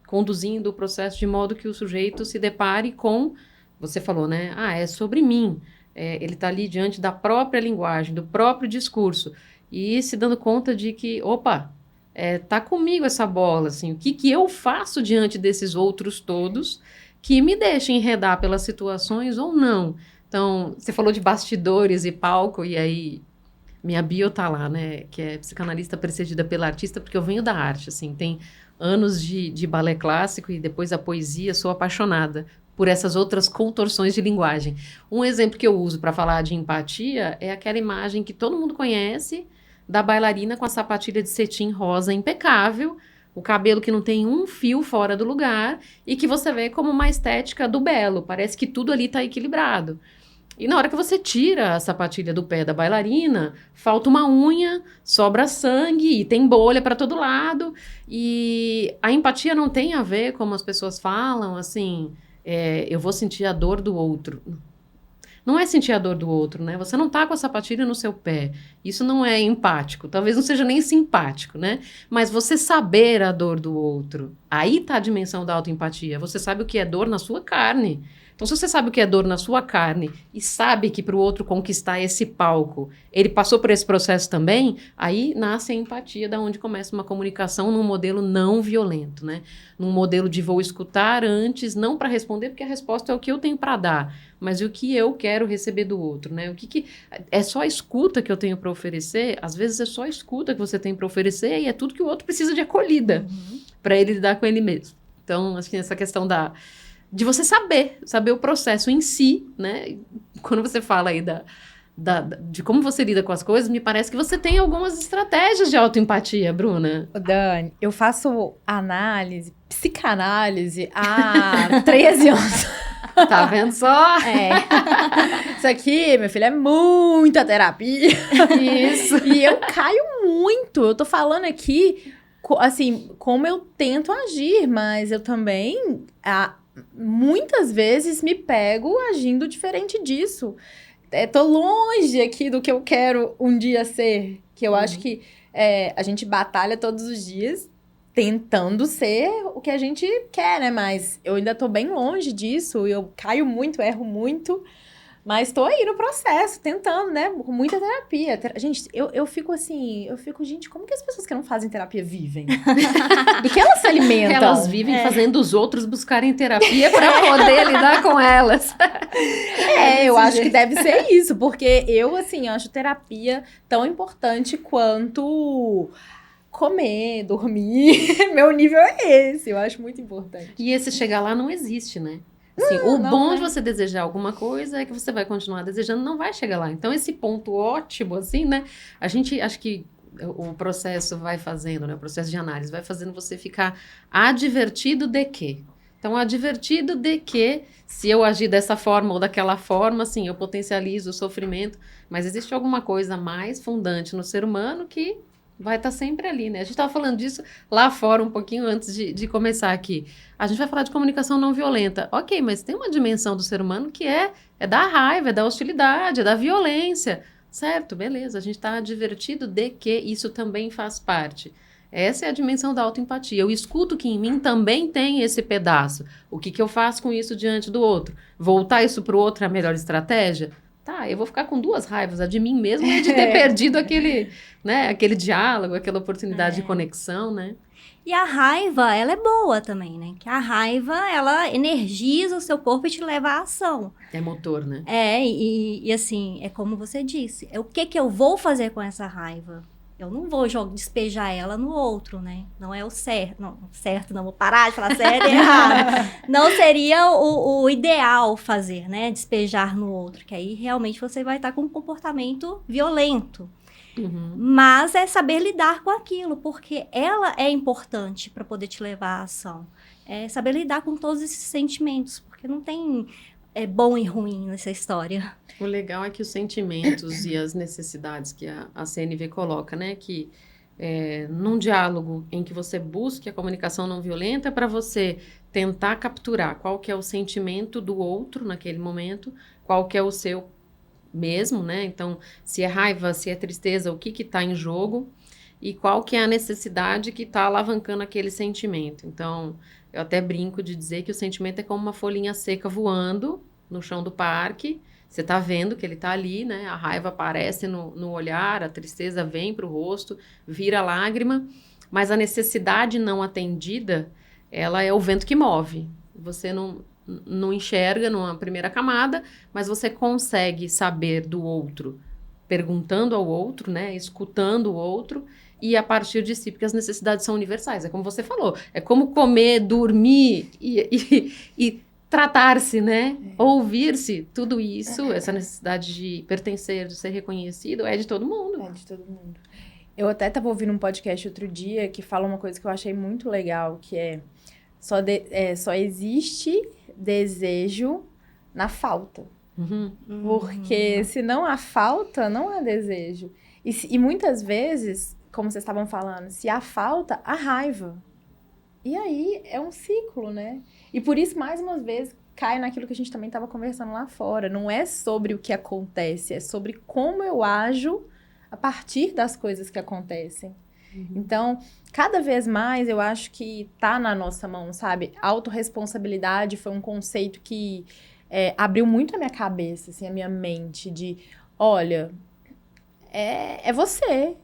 conduzindo o processo de modo que o sujeito se depare com, você falou, né? É sobre mim. Ele está ali diante da própria linguagem, do próprio discurso, e se dando conta de que, opa, tá comigo essa bola, assim, o que eu faço diante desses outros todos que me deixam enredar pelas situações ou não. Então, você falou de bastidores e palco, e aí minha bio tá lá, né, que é psicanalista precedida pela artista, porque eu venho da arte, assim, tem anos de balé clássico e depois a poesia, sou apaixonada por essas outras contorções de linguagem. Um exemplo que eu uso para falar de empatia é aquela imagem que todo mundo conhece da bailarina com a sapatilha de cetim rosa impecável, o cabelo que não tem um fio fora do lugar e que você vê como uma estética do belo. Parece que tudo ali está equilibrado. E na hora que você tira a sapatilha do pé da bailarina, falta uma unha, sobra sangue e tem bolha para todo lado. E a empatia não tem a ver, como as pessoas falam, assim, eu vou sentir a dor do outro. Não é sentir a dor do outro, né? Você não tá com a sapatilha no seu pé. Isso não é empático. Talvez não seja nem simpático, né? Mas você saber a dor do outro. Aí tá a dimensão da autoempatia. Você sabe o que é dor na sua carne. Então, se você sabe o que é dor na sua carne e sabe que para o outro conquistar esse palco, ele passou por esse processo também, aí nasce a empatia, da onde começa uma comunicação num modelo não violento, né? Num modelo de vou escutar antes, não para responder, porque a resposta é o que eu tenho para dar, mas o que eu quero receber do outro, né? O que é só a escuta que eu tenho para oferecer? Às vezes é só a escuta que você tem para oferecer e é tudo que o outro precisa de acolhida para ele lidar com ele mesmo. Então, acho que essa questão de você saber o processo em si, né? Quando você fala aí de como você lida com as coisas, me parece que você tem algumas estratégias de autoempatia, Bruna. Dani, eu faço psicanálise há 13 anos. Tá vendo só? Isso aqui, meu filho, é muita terapia. Isso. E eu caio muito. Eu tô falando aqui, assim, como eu tento agir, mas eu também... muitas vezes me pego agindo diferente disso. Tô longe aqui do que eu quero um dia ser. Que eu acho que a gente batalha todos os dias tentando ser o que a gente quer, né? Mas eu ainda tô bem longe disso. Eu caio muito, erro muito. Mas tô aí no processo, tentando, né? Com muita terapia. Gente, eu fico assim... gente, como que as pessoas que não fazem terapia vivem? Do que elas se alimentam? Elas vivem fazendo os outros buscarem terapia para poder lidar com elas. Eu acho que deve ser isso. Porque eu, assim, acho terapia tão importante quanto... comer, dormir. Meu nível é esse. Eu acho muito importante. E esse chegar lá não existe, né? Assim, bom de você desejar alguma coisa é que você vai continuar desejando, não vai chegar lá. Então, esse ponto ótimo, assim, né? A gente, acho que o processo vai fazendo, né? O processo de análise vai fazendo você ficar advertido de quê? Então, advertido de que, se eu agir dessa forma ou daquela forma, assim, eu potencializo o sofrimento. Mas existe alguma coisa mais fundante no ser humano que vai estar sempre ali, né? A gente estava falando disso lá fora um pouquinho antes de começar aqui. A gente vai falar de comunicação não violenta. Ok, mas tem uma dimensão do ser humano que é da raiva, é da hostilidade, é da violência. Certo, beleza. A gente está advertido de que isso também faz parte. Essa é a dimensão da autoempatia. Eu escuto que em mim também tem esse pedaço. O que, que eu faço com isso diante do outro? Voltar isso para o outro é a melhor estratégia? Tá, eu vou ficar com duas raivas, a de mim mesmo e de ter perdido aquele diálogo, aquela oportunidade de conexão, né? E a raiva, ela é boa também, né? Que a raiva, ela energiza o seu corpo e te leva à ação. É motor, né? E assim, é como você disse. É o que que eu vou fazer com essa raiva? Eu não vou despejar ela no outro, né? Não é o certo. Não, certo, não vou parar de falar certo e errado. Não seria o ideal fazer, né? Despejar no outro. Que aí, realmente, você vai estar com um comportamento violento. Uhum. Mas é saber lidar com aquilo, porque ela é importante para poder te levar à ação. É saber lidar com todos esses sentimentos, porque não tem bom e ruim nessa história. O legal é que os sentimentos e as necessidades que a CNV coloca, né? Que num diálogo em que você busque a comunicação não violenta é para você tentar capturar qual que é o sentimento do outro naquele momento, qual que é o seu mesmo, né? Então, se é raiva, se é tristeza, o que está em jogo e qual que é a necessidade que está alavancando aquele sentimento. Então, eu até brinco de dizer que o sentimento é como uma folhinha seca voando no chão do parque. Você está vendo que ele está ali, né? A raiva aparece no olhar, a tristeza vem para o rosto, vira lágrima, mas a necessidade não atendida, ela é o vento que move. Você não enxerga numa primeira camada, mas você consegue saber do outro, perguntando ao outro, né? Escutando o outro, e a partir de si, porque as necessidades são universais. É como você falou, é como comer, dormir e tratar-se, né? Ouvir-se, tudo isso, essa necessidade de pertencer, de ser reconhecido, é de todo mundo. É de todo mundo. Eu até estava ouvindo um podcast outro dia que fala uma coisa que eu achei muito legal, que só existe desejo na falta. Uhum. Porque se não há falta, não há desejo. E muitas vezes, como vocês estavam falando, se há falta, há raiva. E aí é um ciclo, né? E por isso, mais uma vez, cai naquilo que a gente também estava conversando lá fora. Não é sobre o que acontece, é sobre como eu ajo a partir das coisas que acontecem. Uhum. Então, cada vez mais eu acho que tá na nossa mão, sabe? Autorresponsabilidade foi um conceito que abriu muito a minha cabeça, assim, a minha mente, de, olha, é você.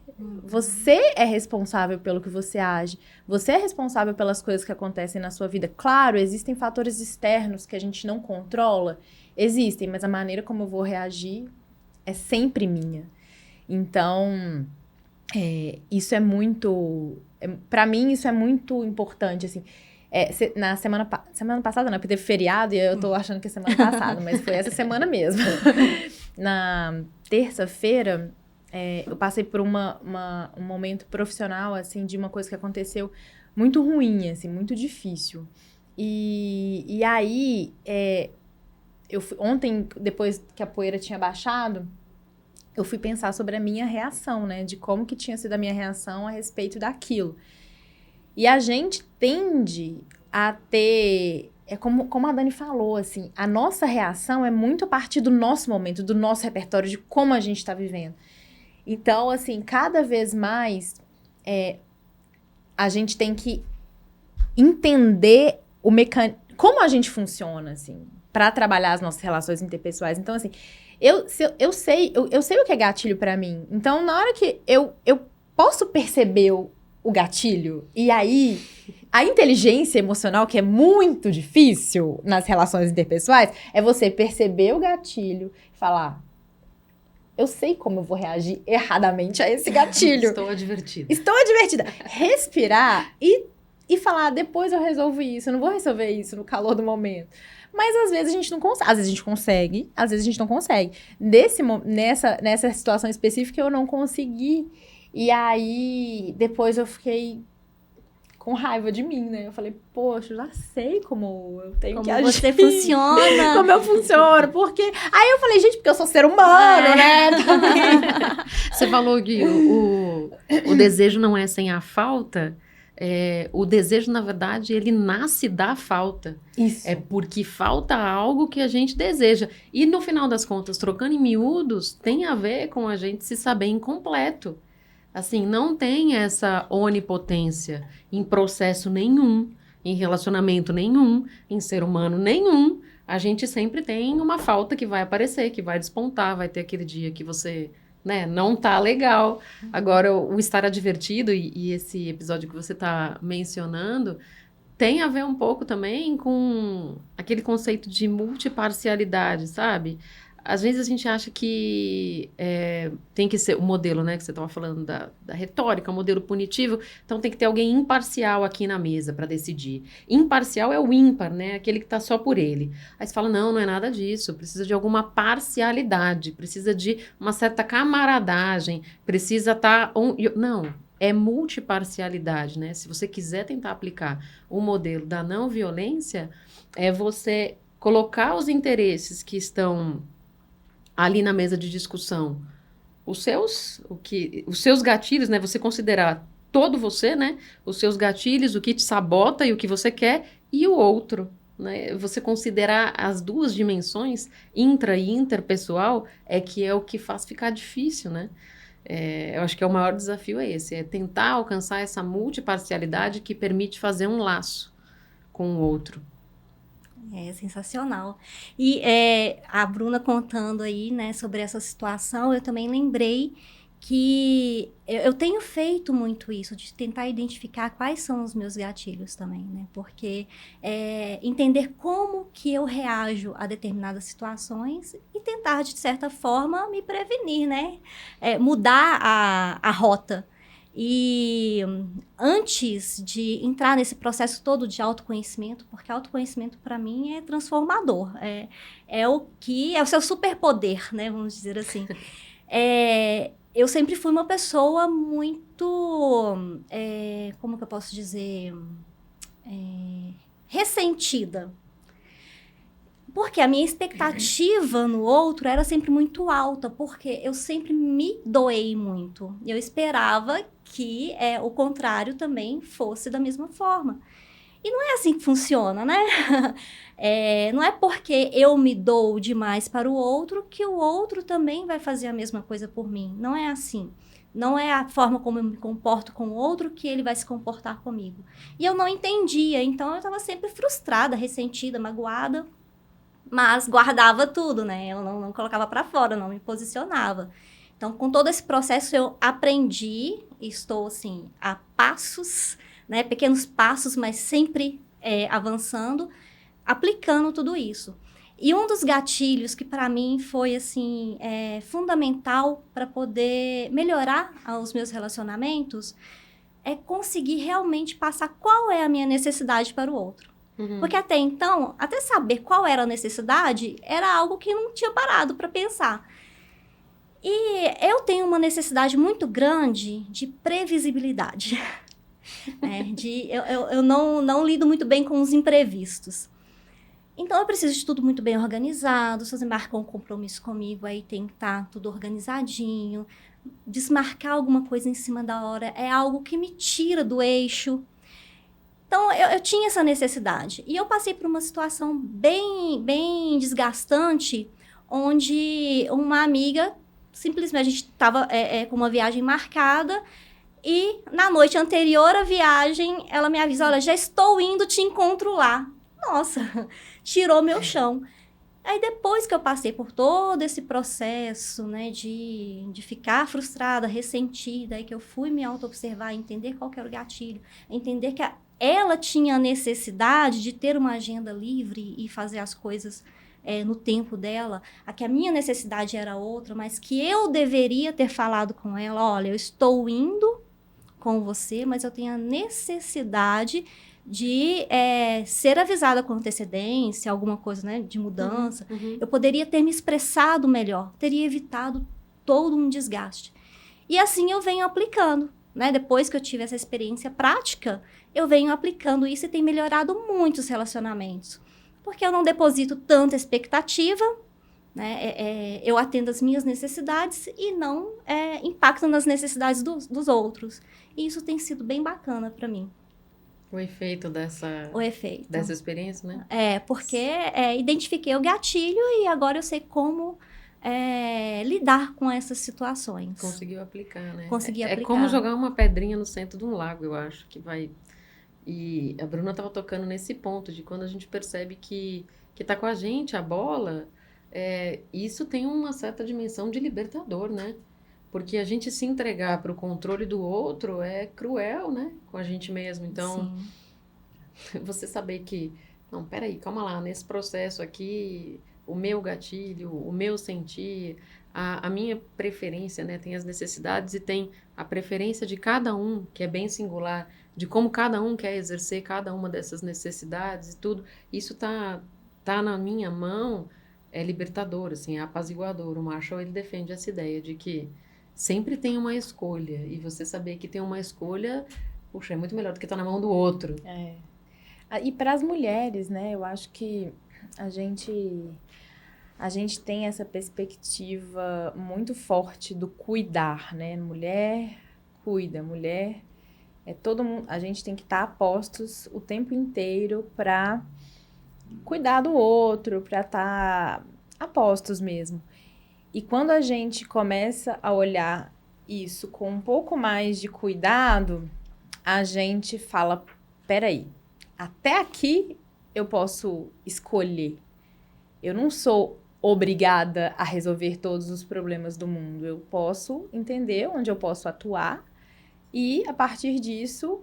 Você é responsável pelo que você age. Você é responsável pelas coisas que acontecem na sua vida. Claro, existem fatores externos que a gente não controla. Existem, mas a maneira como eu vou reagir é sempre minha. Então, isso é muito... Pra mim, isso é muito importante, assim. Na semana passada, não, porque teve feriado e eu tô achando que é semana passada, mas foi essa semana mesmo. Na terça-feira... eu passei por um momento profissional, assim, de uma coisa que aconteceu muito ruim, assim, muito difícil. E aí, ontem, depois que a poeira tinha baixado, eu fui pensar sobre a minha reação, né? De como que tinha sido a minha reação a respeito daquilo. E a gente tende a ter... como a Dani falou, assim, a nossa reação é muito a partir do nosso momento, do nosso repertório, de como a gente está vivendo. Então, assim, cada vez mais a gente tem que entender como a gente funciona, assim, para trabalhar as nossas relações interpessoais. Então, assim, eu sei o que é gatilho para mim. Então, na hora que eu posso perceber o gatilho, e aí a inteligência emocional, que é muito difícil nas relações interpessoais, é você perceber o gatilho e falar... Eu sei como eu vou reagir erradamente a esse gatilho. Estou advertida. Respirar e falar, depois eu resolvo isso. Eu não vou resolver isso no calor do momento. Mas às vezes a gente não consegue. Às vezes a gente consegue, às vezes a gente não consegue. Nessa situação específica eu não consegui. E aí, depois eu fiquei com raiva de mim, né? Eu falei, poxa, eu já sei como eu tenho que agir. Como você funciona. Como eu funciono, porque... Aí eu falei, gente, porque eu sou ser humano, né? Você falou que o desejo não é sem a falta. o desejo, na verdade, ele nasce da falta. Isso. É porque falta algo que a gente deseja. E no final das contas, trocando em miúdos, tem a ver com a gente se saber incompleto. Assim, não tem essa onipotência em processo nenhum, em relacionamento nenhum, em ser humano nenhum. A gente sempre tem uma falta que vai aparecer, que vai despontar, vai ter aquele dia que você, né, não tá legal. Agora, o estar advertido e esse episódio que você tá mencionando tem a ver um pouco também com aquele conceito de multiparcialidade, sabe? Às vezes a gente acha que tem que ser o modelo, né, que você estava falando da retórica, o modelo punitivo, então tem que ter alguém imparcial aqui na mesa para decidir. Imparcial é o ímpar, né, aquele que está só por ele. Aí você fala, não é nada disso, precisa de alguma parcialidade, precisa de uma certa camaradagem, precisa estar... Não, é multiparcialidade, né? Se você quiser tentar aplicar o modelo da não violência, é você colocar os interesses que estão ali na mesa de discussão, os seus gatilhos, né? Você considerar todo você, né? Os seus gatilhos, o que te sabota e o que você quer, e o outro, né? Você considerar as duas dimensões, intra e interpessoal, que é o que faz ficar difícil, né? Eu acho que o maior desafio é esse, é tentar alcançar essa multiparcialidade que permite fazer um laço com o outro. É sensacional. E a Bruna contando aí, né, sobre essa situação, eu também lembrei que eu tenho feito muito isso, de tentar identificar quais são os meus gatilhos também, né? Porque entender como que eu reajo a determinadas situações e tentar, de certa forma, me prevenir, né? Mudar a rota. E antes de entrar nesse processo todo de autoconhecimento, porque autoconhecimento para mim é transformador, é o seu superpoder, né? Vamos dizer assim. Eu sempre fui uma pessoa muito, como que eu posso dizer, ressentida. Porque a minha expectativa no outro era sempre muito alta, porque eu sempre me doei muito. Eu esperava que o contrário também fosse da mesma forma. E não é assim que funciona, né? Não é porque eu me dou demais para o outro que o outro também vai fazer a mesma coisa por mim. Não é assim. Não é a forma como eu me comporto com o outro que ele vai se comportar comigo. E eu não entendia, então eu estava sempre frustrada, ressentida, magoada, mas guardava tudo, né? Eu não colocava para fora, não me posicionava. Então, com todo esse processo, eu aprendi, estou, assim, a passos, né? Pequenos passos, mas sempre avançando, aplicando tudo isso. E um dos gatilhos que, para mim, foi, assim, fundamental para poder melhorar os meus relacionamentos é conseguir realmente passar qual é a minha necessidade para o outro. Uhum. Porque até então, até saber qual era a necessidade, era algo que não tinha parado para pensar. E eu tenho uma necessidade muito grande de previsibilidade. Eu não lido muito bem com os imprevistos. Então, eu preciso de tudo muito bem organizado. Se você marcar um compromisso comigo, aí tem que estar tudo organizadinho. Desmarcar alguma coisa em cima da hora é algo que me tira do eixo. Então, eu tinha essa necessidade. E eu passei por uma situação bem, bem desgastante, onde uma amiga, simplesmente, a gente estava com uma viagem marcada, e na noite anterior à viagem, ela me avisa, olha, já estou indo, te encontro lá. Nossa, tirou meu chão. Aí, depois que eu passei por todo esse processo, né, de ficar frustrada, ressentida, aí que eu fui me auto-observar, entender qual que era o gatilho, entender que ela tinha a necessidade de ter uma agenda livre e fazer as coisas no tempo dela, que a minha necessidade era outra, mas que eu deveria ter falado com ela, olha, eu estou indo com você, mas eu tenho a necessidade de ser avisada com antecedência, alguma coisa, né, de mudança. Uhum. Eu poderia ter me expressado melhor, teria evitado todo um desgaste. E assim eu venho aplicando, né? Depois que eu tive essa experiência prática, eu venho aplicando isso e tem melhorado muito os relacionamentos. Porque eu não deposito tanta expectativa, né? Eu atendo as minhas necessidades e não impacto nas necessidades dos outros. E isso tem sido bem bacana para mim. O efeito o efeito. dessa experiência, né? Porque identifiquei o gatilho e agora eu sei como lidar com essas situações. Conseguiu aplicar, né? Consegui É aplicar. como jogar uma pedrinha no centro de um lago, eu acho, que vai... E a Bruna estava tocando nesse ponto, de quando a gente percebe que tá com a gente a bola, isso tem uma certa dimensão de libertador, né? Porque a gente se entregar para o controle do outro é cruel, né? Com a gente mesmo. Então, você saber que... Não, peraí, calma lá. Nesse processo aqui, o meu gatilho, o meu sentir, a minha preferência, né? Tem as necessidades e tem a preferência de cada um, que é bem singular, de como cada um quer exercer cada uma dessas necessidades e tudo. Isso tá na minha mão, é libertador, assim, é apaziguador. O Marshall, ele defende essa ideia de que sempre tem uma escolha, e você saber que tem uma escolha, puxa, é muito melhor do que estar na mão do outro. E para as mulheres, né, eu acho que a gente tem essa perspectiva muito forte do cuidar, né? Mulher cuida, mulher todo mundo, a gente tem que estar a postos o tempo inteiro para cuidar do outro, para estar a postos mesmo. E quando a gente começa a olhar isso com um pouco mais de cuidado, a gente fala, peraí, até aqui eu posso escolher. Eu não sou obrigada a resolver todos os problemas do mundo. Eu posso entender onde eu posso atuar e, a partir disso,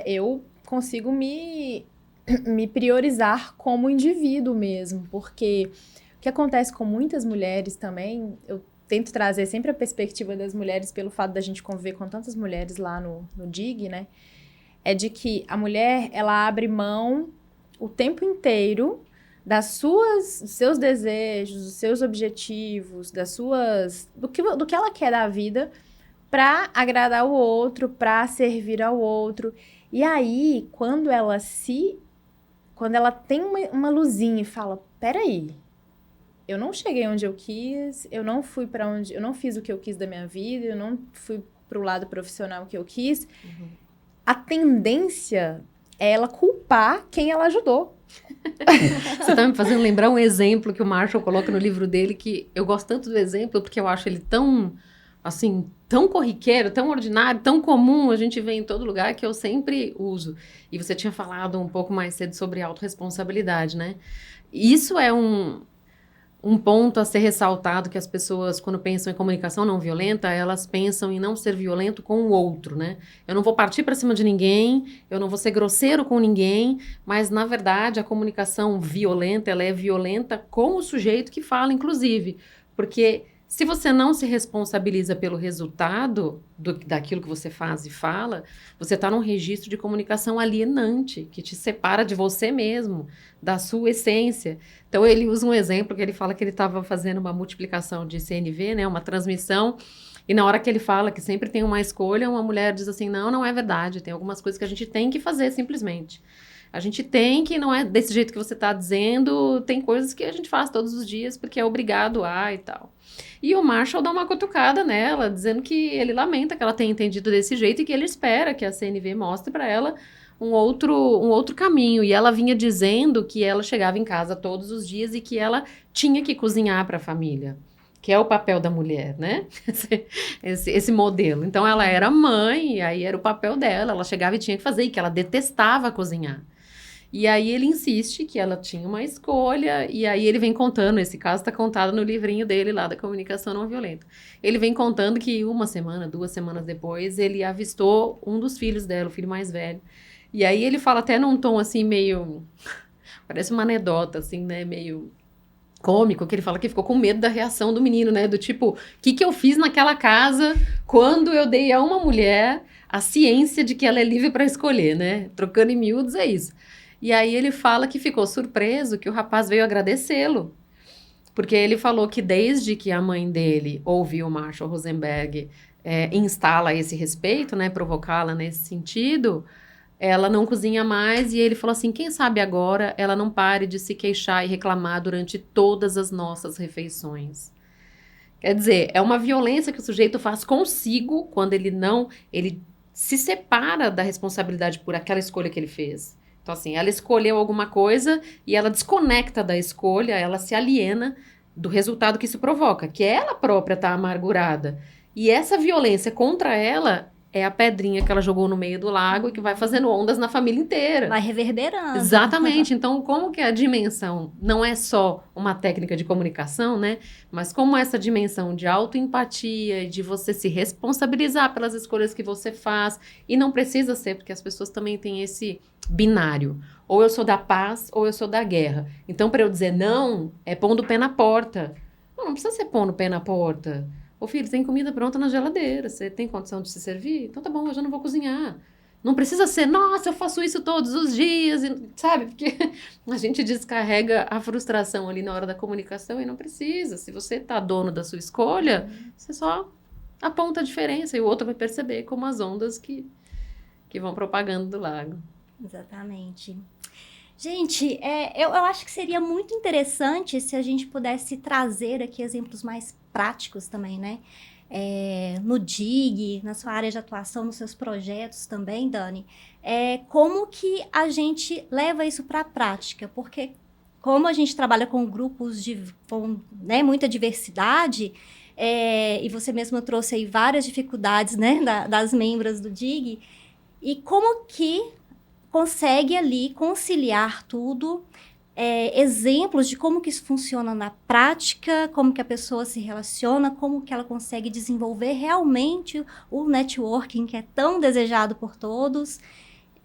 eu consigo me priorizar como indivíduo mesmo, porque o que acontece com muitas mulheres também, eu tento trazer sempre a perspectiva das mulheres pelo fato da gente conviver com tantas mulheres lá no DIG, né? É de que a mulher, ela abre mão o tempo inteiro dos seus desejos, dos seus objetivos, do que ela quer da vida para agradar o outro, para servir ao outro. E aí, quando ela tem uma luzinha e fala, peraí, eu não cheguei onde eu quis, eu não fiz o que eu quis da minha vida, eu não fui pro lado profissional que eu quis. A tendência é ela culpar quem ela ajudou. Você tá me fazendo lembrar um exemplo que o Marshall coloca no livro dele, que eu gosto tanto do exemplo, porque eu acho ele tão, assim, tão corriqueiro, tão ordinário, tão comum, a gente vê em todo lugar, que eu sempre uso. E você tinha falado um pouco mais cedo sobre autorresponsabilidade, né? Isso é um ponto a ser ressaltado, que as pessoas, quando pensam em comunicação não violenta, elas pensam em não ser violento com o outro, né? Eu não vou partir para cima de ninguém, eu não vou ser grosseiro com ninguém, mas, na verdade, a comunicação violenta, ela é violenta com o sujeito que fala, inclusive. Porque se você não se responsabiliza pelo resultado daquilo que você faz e fala, você está num registro de comunicação alienante, que te separa de você mesmo, da sua essência. Então, ele usa um exemplo que ele fala que ele estava fazendo uma multiplicação de CNV, né, uma transmissão, e na hora que ele fala que sempre tem uma escolha, uma mulher diz assim, não é verdade, tem algumas coisas que a gente tem que fazer simplesmente. A gente tem que, não é desse jeito que você está dizendo, tem coisas que a gente faz todos os dias porque é obrigado a e tal. E o Marshall dá uma cutucada nela, dizendo que ele lamenta que ela tenha entendido desse jeito e que ele espera que a CNV mostre para ela um outro caminho. E ela vinha dizendo que ela chegava em casa todos os dias e que ela tinha que cozinhar para a família, que é o papel da mulher, né? Esse modelo. Então, ela era mãe, e aí era o papel dela, ela chegava e tinha que fazer, e que ela detestava cozinhar. E aí ele insiste que ela tinha uma escolha, e aí ele vem contando, esse caso está contado no livrinho dele lá da comunicação não violenta. Ele vem contando que 1 semana, 2 semanas depois, ele avistou um dos filhos dela, o filho mais velho. E aí ele fala até num tom assim meio... Parece uma anedota, assim, né? Meio cômico, que ele fala que ficou com medo da reação do menino, né? Do tipo, o que eu fiz naquela casa quando eu dei a uma mulher a ciência de que ela é livre para escolher, né? Trocando em miúdos é isso. E aí ele fala que ficou surpreso que o rapaz veio agradecê-lo. Porque ele falou que desde que a mãe dele ouviu o Marshall Rosenberg instala esse respeito, né? Provocá-la nesse sentido, ela não cozinha mais. E ele falou assim, quem sabe agora ela não pare de se queixar e reclamar durante todas as nossas refeições. Quer dizer, é uma violência que o sujeito faz consigo quando ele se separa da responsabilidade por aquela escolha que ele fez. Então, assim, ela escolheu alguma coisa e ela desconecta da escolha, ela se aliena do resultado que isso provoca, que ela própria está amargurada. E essa violência contra ela é a pedrinha que ela jogou no meio do lago e que vai fazendo ondas na família inteira. Vai reverberando. Exatamente. Então, como que a dimensão não é só uma técnica de comunicação, né? Mas como essa dimensão de autoempatia e de você se responsabilizar pelas escolhas que você faz. E não precisa ser, porque as pessoas também têm esse binário. Ou eu sou da paz, ou eu sou da guerra. Então, para eu dizer não, é pondo o pé na porta. Não precisa ser pondo o pé na porta. Ô filho, tem comida pronta na geladeira, você tem condição de se servir? Então tá bom, eu já não vou cozinhar. Não precisa ser, nossa, eu faço isso todos os dias, sabe? Porque a gente descarrega a frustração ali na hora da comunicação e não precisa. Se você tá dono da sua escolha, você só aponta a diferença e o outro vai perceber como as ondas que vão propagando do lago. Exatamente. Gente, eu acho que seria muito interessante se a gente pudesse trazer aqui exemplos mais práticos também, né? No DIG, na sua área de atuação, nos seus projetos também, Dani. Como que a gente leva isso para a prática? Porque como a gente trabalha com grupos com, né, muita diversidade, e você mesma trouxe aí várias dificuldades, né, das membros do DIG, e como que consegue ali conciliar tudo, exemplos de como que isso funciona na prática, como que a pessoa se relaciona, como que ela consegue desenvolver realmente o networking que é tão desejado por todos,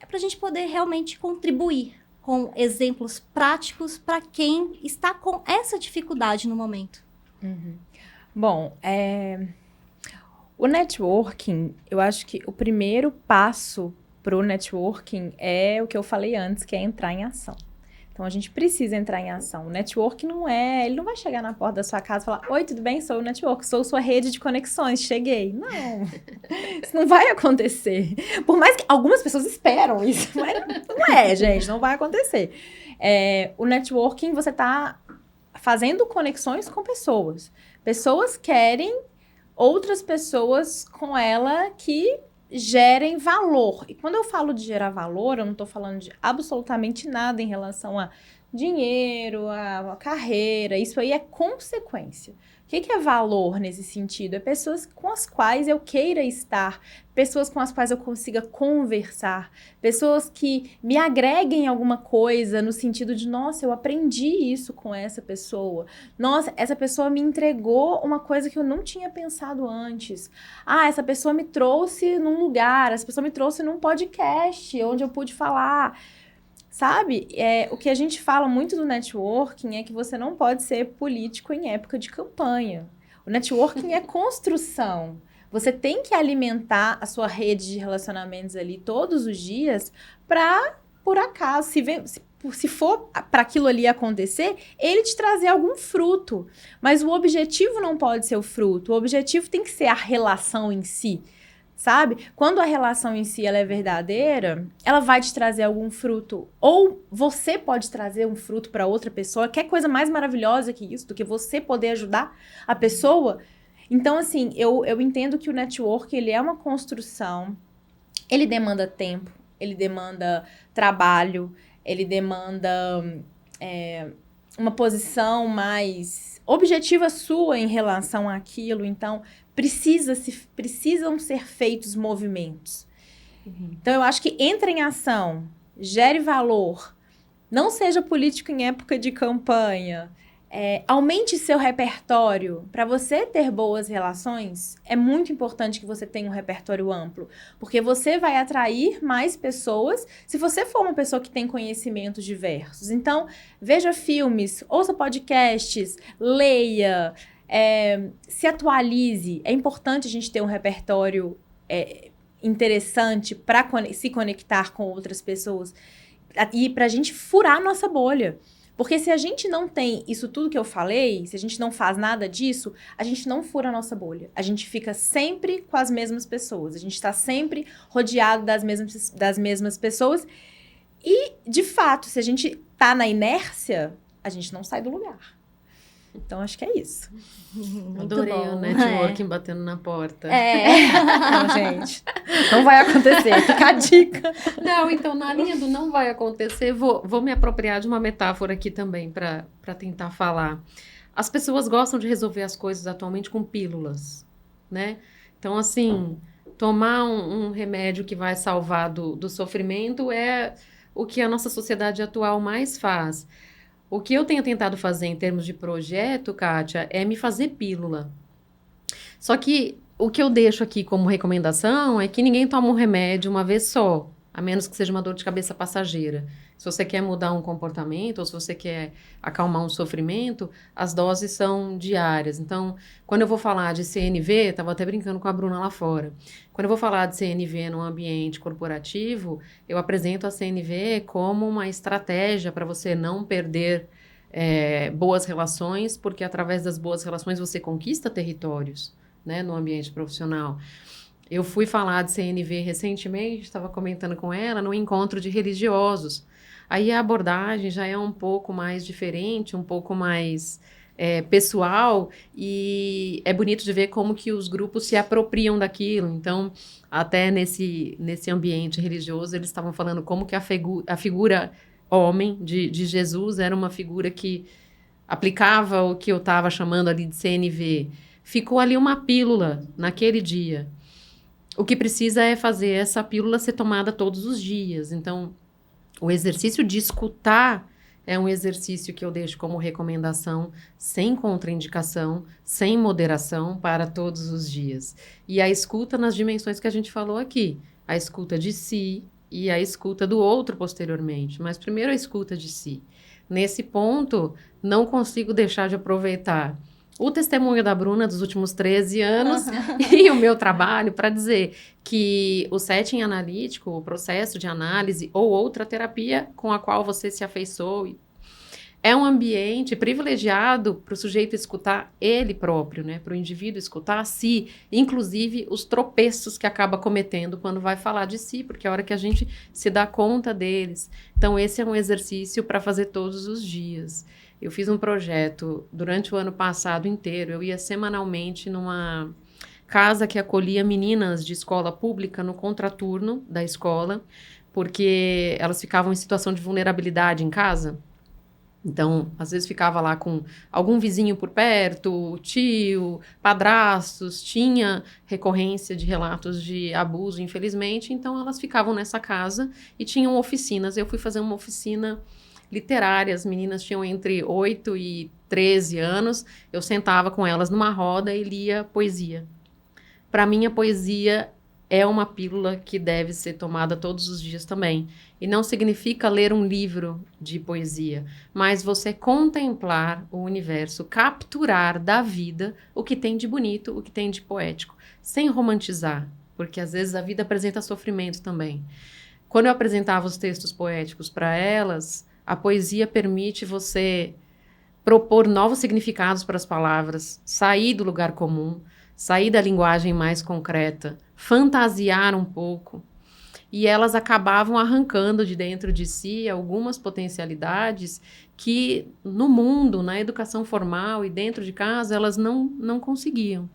para a gente poder realmente contribuir com exemplos práticos para quem está com essa dificuldade no momento. Uhum. Bom, o networking, eu acho que o primeiro passo para o networking é o que eu falei antes, que é entrar em ação. Então, a gente precisa entrar em ação. O networking ele não vai chegar na porta da sua casa e falar, oi, tudo bem? Sou o network, sou sua rede de conexões, cheguei. Não, isso não vai acontecer. Por mais que algumas pessoas esperam isso, mas não gente, não vai acontecer. O networking, você está fazendo conexões com pessoas. Pessoas querem outras pessoas com ela que gerem valor. E quando eu falo de gerar valor, eu não estou falando de absolutamente nada em relação a dinheiro, a carreira. Isso aí é consequência. O que é valor nesse sentido? É pessoas com as quais eu queira estar, pessoas com as quais eu consiga conversar, pessoas que me agreguem alguma coisa no sentido de, nossa, eu aprendi isso com essa pessoa. Nossa, essa pessoa me entregou uma coisa que eu não tinha pensado antes. Ah, essa pessoa me trouxe num lugar, essa pessoa me trouxe num podcast onde eu pude falar. Sabe, o que a gente fala muito do networking é que você não pode ser político em época de campanha. O networking é construção. Você tem que alimentar a sua rede de relacionamentos ali todos os dias para, por acaso, se for para aquilo ali acontecer, ele te trazer algum fruto. Mas o objetivo não pode ser o fruto. O objetivo tem que ser a relação em si. Sabe? Quando a relação em si ela é verdadeira, ela vai te trazer algum fruto. Ou você pode trazer um fruto para outra pessoa. Que coisa mais maravilhosa que isso, do que você poder ajudar a pessoa. Então, assim, eu entendo que o network, ele é uma construção. Ele demanda tempo, ele demanda trabalho, ele demanda uma posição mais objetiva sua em relação àquilo. Então, precisam ser feitos movimentos. Uhum. Então, eu acho que entre em ação, gere valor, não seja político em época de campanha, aumente seu repertório. Para você ter boas relações, é muito importante que você tenha um repertório amplo, porque você vai atrair mais pessoas se você for uma pessoa que tem conhecimentos diversos. Então, veja filmes, ouça podcasts, leia, se atualize. É importante a gente ter um repertório interessante para se conectar com outras pessoas e para a gente furar a nossa bolha. Porque se a gente não tem isso tudo que eu falei, se a gente não faz nada disso, a gente não fura a nossa bolha. A gente fica sempre com as mesmas pessoas. A gente está sempre rodeado das mesmas pessoas. E, de fato, se a gente tá na inércia, a gente não sai do lugar. Então, acho que é isso. Adorei o networking batendo na porta. Não, gente, não vai acontecer. Fica a dica. Não, então, na linha do não vai acontecer, vou me apropriar de uma metáfora aqui também para tentar falar. As pessoas gostam de resolver as coisas atualmente com pílulas, né? Então, assim, tomar um remédio que vai salvar do sofrimento é o que a nossa sociedade atual mais faz. O que eu tenho tentado fazer em termos de projeto, Kátia, é me fazer pílula. Só que o que eu deixo aqui como recomendação é que ninguém toma um remédio uma vez só, a menos que seja uma dor de cabeça passageira. Se você quer mudar um comportamento ou se você quer acalmar um sofrimento, as doses são diárias. Então, quando eu vou falar de CNV, estava até brincando com a Bruna lá fora, quando eu vou falar de CNV num ambiente corporativo, eu apresento a CNV como uma estratégia para você não perder boas relações, porque através das boas relações você conquista territórios, né, no ambiente profissional. Eu fui falar de CNV recentemente, estava comentando com ela, num encontro de religiosos. Aí a abordagem já é um pouco mais diferente, um pouco mais pessoal, e é bonito de ver como que os grupos se apropriam daquilo. Então, até nesse ambiente religioso, eles estavam falando como que a figura homem de Jesus era uma figura que aplicava o que eu estava chamando ali de CNV. Ficou ali uma pílula naquele dia. O que precisa é fazer essa pílula ser tomada todos os dias. Então, o exercício de escutar é um exercício que eu deixo como recomendação, sem contraindicação, sem moderação, para todos os dias. E a escuta nas dimensões que a gente falou aqui. A escuta de si e a escuta do outro posteriormente. Mas primeiro a escuta de si. Nesse ponto, não consigo deixar de aproveitar o testemunho da Bruna dos últimos 13 anos e o meu trabalho para dizer que o setting analítico, o processo de análise ou outra terapia com a qual você se afeiçoe, é um ambiente privilegiado para o sujeito escutar ele próprio, né? Para o indivíduo escutar a si, inclusive os tropeços que acaba cometendo quando vai falar de si, porque é a hora que a gente se dá conta deles. Então, esse é um exercício para fazer todos os dias. Eu fiz um projeto durante o ano passado inteiro, eu ia semanalmente numa casa que acolhia meninas de escola pública no contraturno da escola, porque elas ficavam em situação de vulnerabilidade em casa. Então, às vezes ficava lá com algum vizinho por perto, tio, padrastos, tinha recorrência de relatos de abuso, infelizmente, então elas ficavam nessa casa e tinham oficinas. Eu fui fazer uma oficina literária, as meninas tinham entre 8 e 13 anos, eu sentava com elas numa roda e lia poesia. Para mim, a poesia é uma pílula que deve ser tomada todos os dias também. E não significa ler um livro de poesia, mas você contemplar o universo, capturar da vida o que tem de bonito, o que tem de poético, sem romantizar, porque às vezes a vida apresenta sofrimento também. Quando eu apresentava os textos poéticos para elas, a poesia permite você propor novos significados para as palavras, sair do lugar comum, sair da linguagem mais concreta, fantasiar um pouco. E elas acabavam arrancando de dentro de si algumas potencialidades que no mundo, na educação formal e dentro de casa, elas não conseguiam.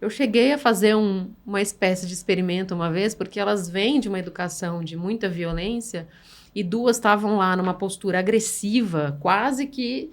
Eu cheguei a fazer uma espécie de experimento uma vez, porque elas vêm de uma educação de muita violência e duas estavam lá numa postura agressiva, quase que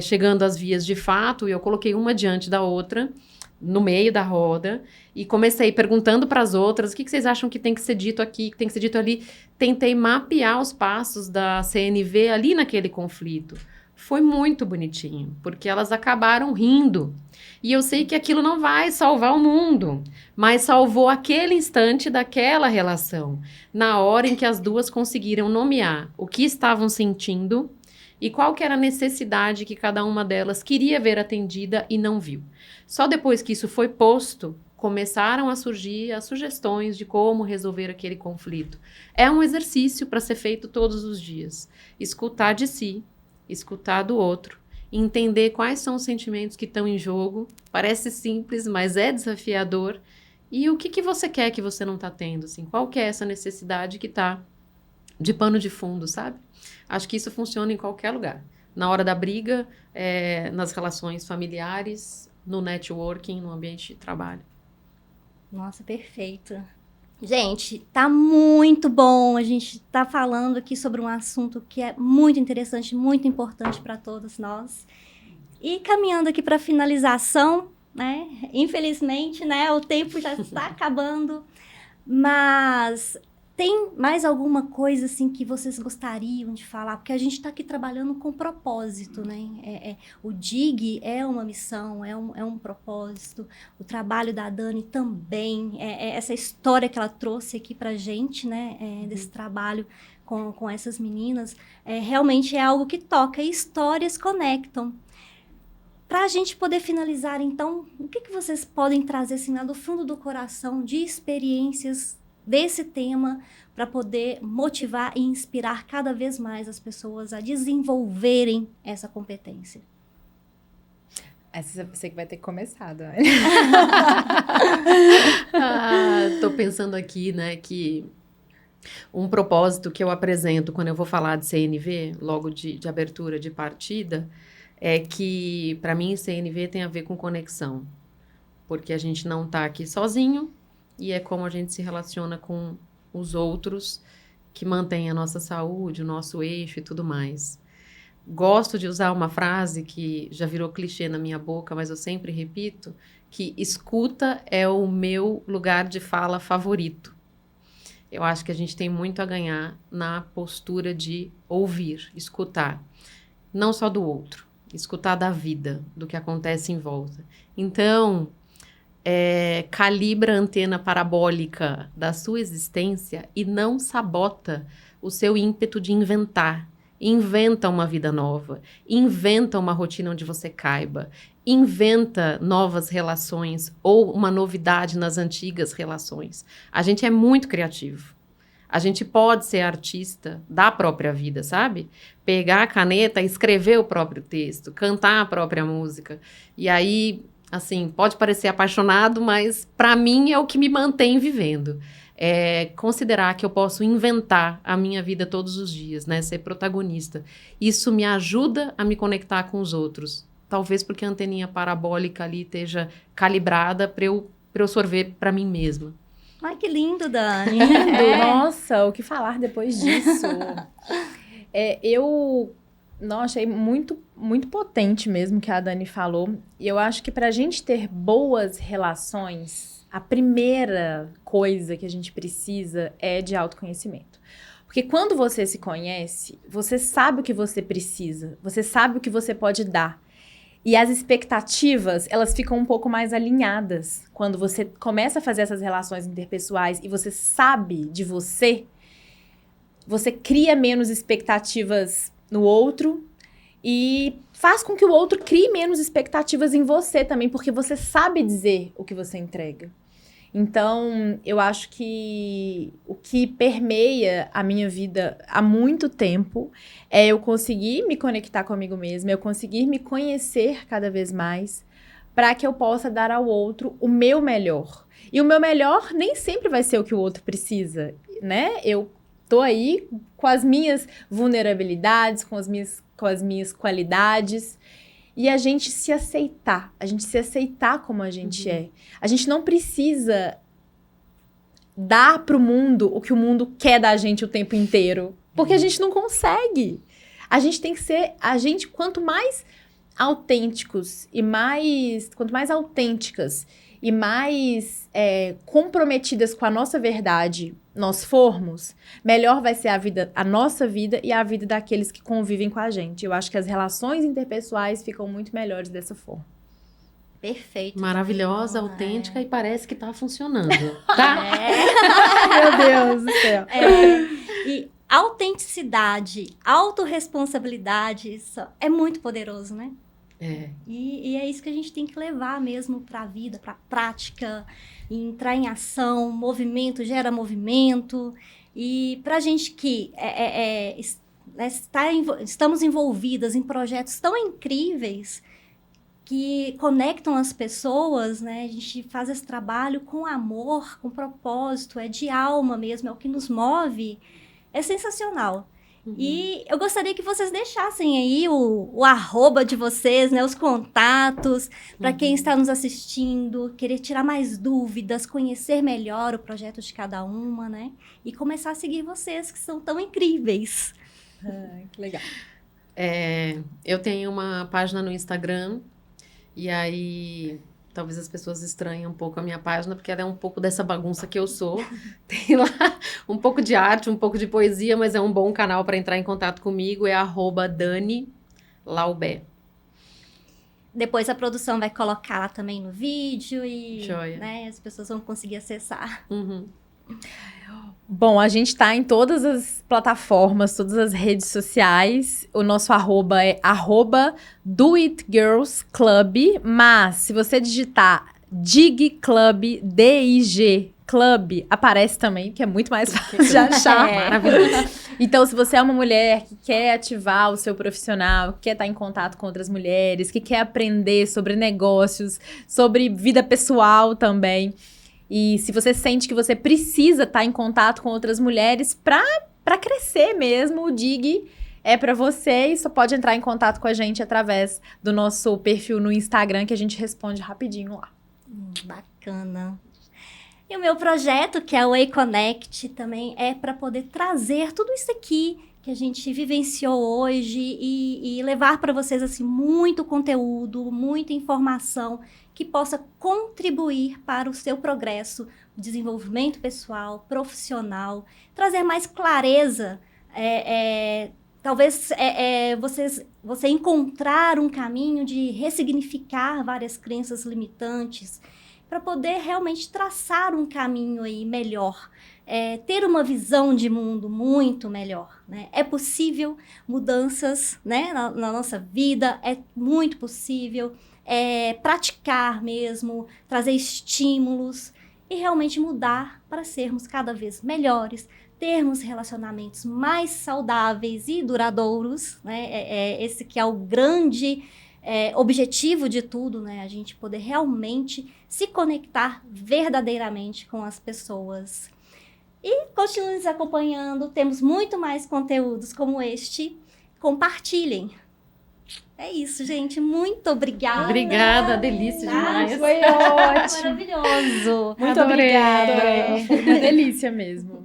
chegando às vias de fato, e eu coloquei uma diante da outra, no meio da roda, e comecei perguntando para as outras, o que vocês acham que tem que ser dito aqui, que tem que ser dito ali. Tentei mapear os passos da CNV ali naquele conflito. Foi muito bonitinho, porque elas acabaram rindo. E eu sei que aquilo não vai salvar o mundo, mas salvou aquele instante daquela relação, na hora em que as duas conseguiram nomear o que estavam sentindo e qual que era a necessidade que cada uma delas queria ver atendida e não viu. Só depois que isso foi posto, começaram a surgir as sugestões de como resolver aquele conflito. É um exercício para ser feito todos os dias. Escutar de si, escutar do outro, entender quais são os sentimentos que estão em jogo. Parece simples, mas é desafiador. E o que você quer que você não está tendo? Assim? Qual que é essa necessidade que está de pano de fundo, sabe? Acho que isso funciona em qualquer lugar. na hora da briga, nas relações familiares, no networking, no ambiente de trabalho. Nossa, perfeito. Gente, tá muito bom. A gente tá falando aqui sobre um assunto que é muito interessante, muito importante para todos nós. E caminhando aqui para finalização, né? Infelizmente, né? O tempo já está acabando. Mas tem mais alguma coisa assim que vocês gostariam de falar? Porque a gente está aqui trabalhando com propósito, né? O DIG é uma missão, é um propósito. O trabalho da Dani também. Essa história que ela trouxe aqui para a gente, né? Desse trabalho com essas meninas, realmente é algo que toca e histórias conectam. Para a gente poder finalizar, então, o que vocês podem trazer assim, lá do fundo do coração de experiências desse tema para poder motivar e inspirar cada vez mais as pessoas a desenvolverem essa competência? Você que vai ter que começar, Dani. Tô pensando aqui, né, que um propósito que eu apresento quando eu vou falar de CNV, logo de abertura de partida, é que, para mim, CNV tem a ver com conexão. Porque a gente não está aqui sozinho e é como a gente se relaciona com os outros que mantém a nossa saúde, o nosso eixo e tudo mais. Gosto de usar uma frase que já virou clichê na minha boca, mas eu sempre repito, que escuta é o meu lugar de fala favorito. Eu acho que a gente tem muito a ganhar na postura de ouvir, escutar. Não só do outro, escutar da vida, do que acontece em volta. Então, calibra a antena parabólica da sua existência e não sabota o seu ímpeto de inventar. Inventa uma vida nova, inventa uma rotina onde você caiba, inventa novas relações ou uma novidade nas antigas relações. A gente é muito criativo. A gente pode ser artista da própria vida, sabe? Pegar a caneta e escrever o próprio texto, cantar a própria música. E aí, assim, pode parecer apaixonado, mas para mim é o que me mantém vivendo. Considerar que eu posso inventar a minha vida todos os dias, né? Ser protagonista. Isso me ajuda a me conectar com os outros. Talvez porque a anteninha parabólica ali esteja calibrada para eu sorver para mim mesma. Ai, que lindo, Dani. Nossa, o que falar depois disso? Eu achei muito, muito potente mesmo que a Dani falou. E eu acho que para a gente ter boas relações, a primeira coisa que a gente precisa é de autoconhecimento. Porque quando você se conhece, você sabe o que você precisa, você sabe o que você pode dar. E as expectativas, elas ficam um pouco mais alinhadas. Quando você começa a fazer essas relações interpessoais e você sabe de você cria menos expectativas no outro e faz com que o outro crie menos expectativas em você também, porque você sabe dizer o que você entrega. Então, eu acho que o que permeia a minha vida há muito tempo é eu conseguir me conectar comigo mesma, eu conseguir me conhecer cada vez mais, para que eu possa dar ao outro o meu melhor. E o meu melhor nem sempre vai ser o que o outro precisa, né? Eu tô aí com as minhas vulnerabilidades, com as minhas qualidades. E a gente se aceitar como a gente é. A gente não precisa dar pro mundo o que o mundo quer da gente o tempo inteiro, porque a gente não consegue. A gente tem que ser, quanto mais autênticas e mais comprometidas com a nossa verdade nós formos, melhor vai ser a nossa vida e a vida daqueles que convivem com a gente. Eu acho que as relações interpessoais ficam muito melhores dessa forma. Perfeito. Maravilhosa, autêntica e parece que tá funcionando, tá? Meu Deus do céu. E autenticidade, autorresponsabilidade, isso é muito poderoso, né? E é isso que a gente tem que levar mesmo para a vida, para a prática, entrar em ação, movimento gera movimento. E para a gente que estamos envolvidas em projetos tão incríveis que conectam as pessoas, né? A gente faz esse trabalho com amor, com propósito, é de alma mesmo, é o que nos move. É sensacional. E eu gostaria que vocês deixassem aí o arroba de vocês, né? Os contatos, para quem está nos assistindo, querer tirar mais dúvidas, conhecer melhor o projeto de cada uma, né? E começar a seguir vocês, que são tão incríveis. Que legal. Eu tenho uma página no Instagram, e aí talvez as pessoas estranhem um pouco a minha página, porque ela é um pouco dessa bagunça que eu sou. Tem lá um pouco de arte, um pouco de poesia, mas é um bom canal para entrar em contato comigo, é @DaniLaubé. Depois a produção vai colocar lá também no vídeo e Joia. né, as pessoas vão conseguir acessar. Bom, a gente tá em todas as plataformas, todas as redes sociais. O nosso arroba é @DoItGirlsClub. Mas, se você digitar Dig Club, D-I-G Club, aparece também, que é muito mais fácil de achar. Maravilhoso. Então, se você é uma mulher que quer ativar o seu profissional, que quer estar em contato com outras mulheres, que quer aprender sobre negócios, sobre vida pessoal também... E se você sente que você precisa estar em contato com outras mulheres para crescer mesmo, o Dig é para você e só pode entrar em contato com a gente através do nosso perfil no Instagram, que a gente responde rapidinho lá. Bacana. E o meu projeto, que é o Way Connect, também é para poder trazer tudo isso aqui que a gente vivenciou hoje e levar para vocês assim muito conteúdo, muita informação que possa contribuir para o seu progresso, desenvolvimento pessoal, profissional, trazer mais clareza, talvez você encontrar um caminho de ressignificar várias crenças limitantes para poder realmente traçar um caminho aí melhor. Ter uma visão de mundo muito melhor, né? É possível mudanças, né, na nossa vida, é muito possível praticar mesmo, trazer estímulos e realmente mudar para sermos cada vez melhores, termos relacionamentos mais saudáveis e duradouros, né? Esse que é o grande objetivo de tudo, né? A gente poder realmente se conectar verdadeiramente com as pessoas. E continue nos acompanhando, temos muito mais conteúdos como este. Compartilhem. É isso, gente. Muito obrigada. Obrigada, delícia demais. Foi ótimo. Maravilhoso. Muito Adorei. obrigada. Foi uma delícia mesmo.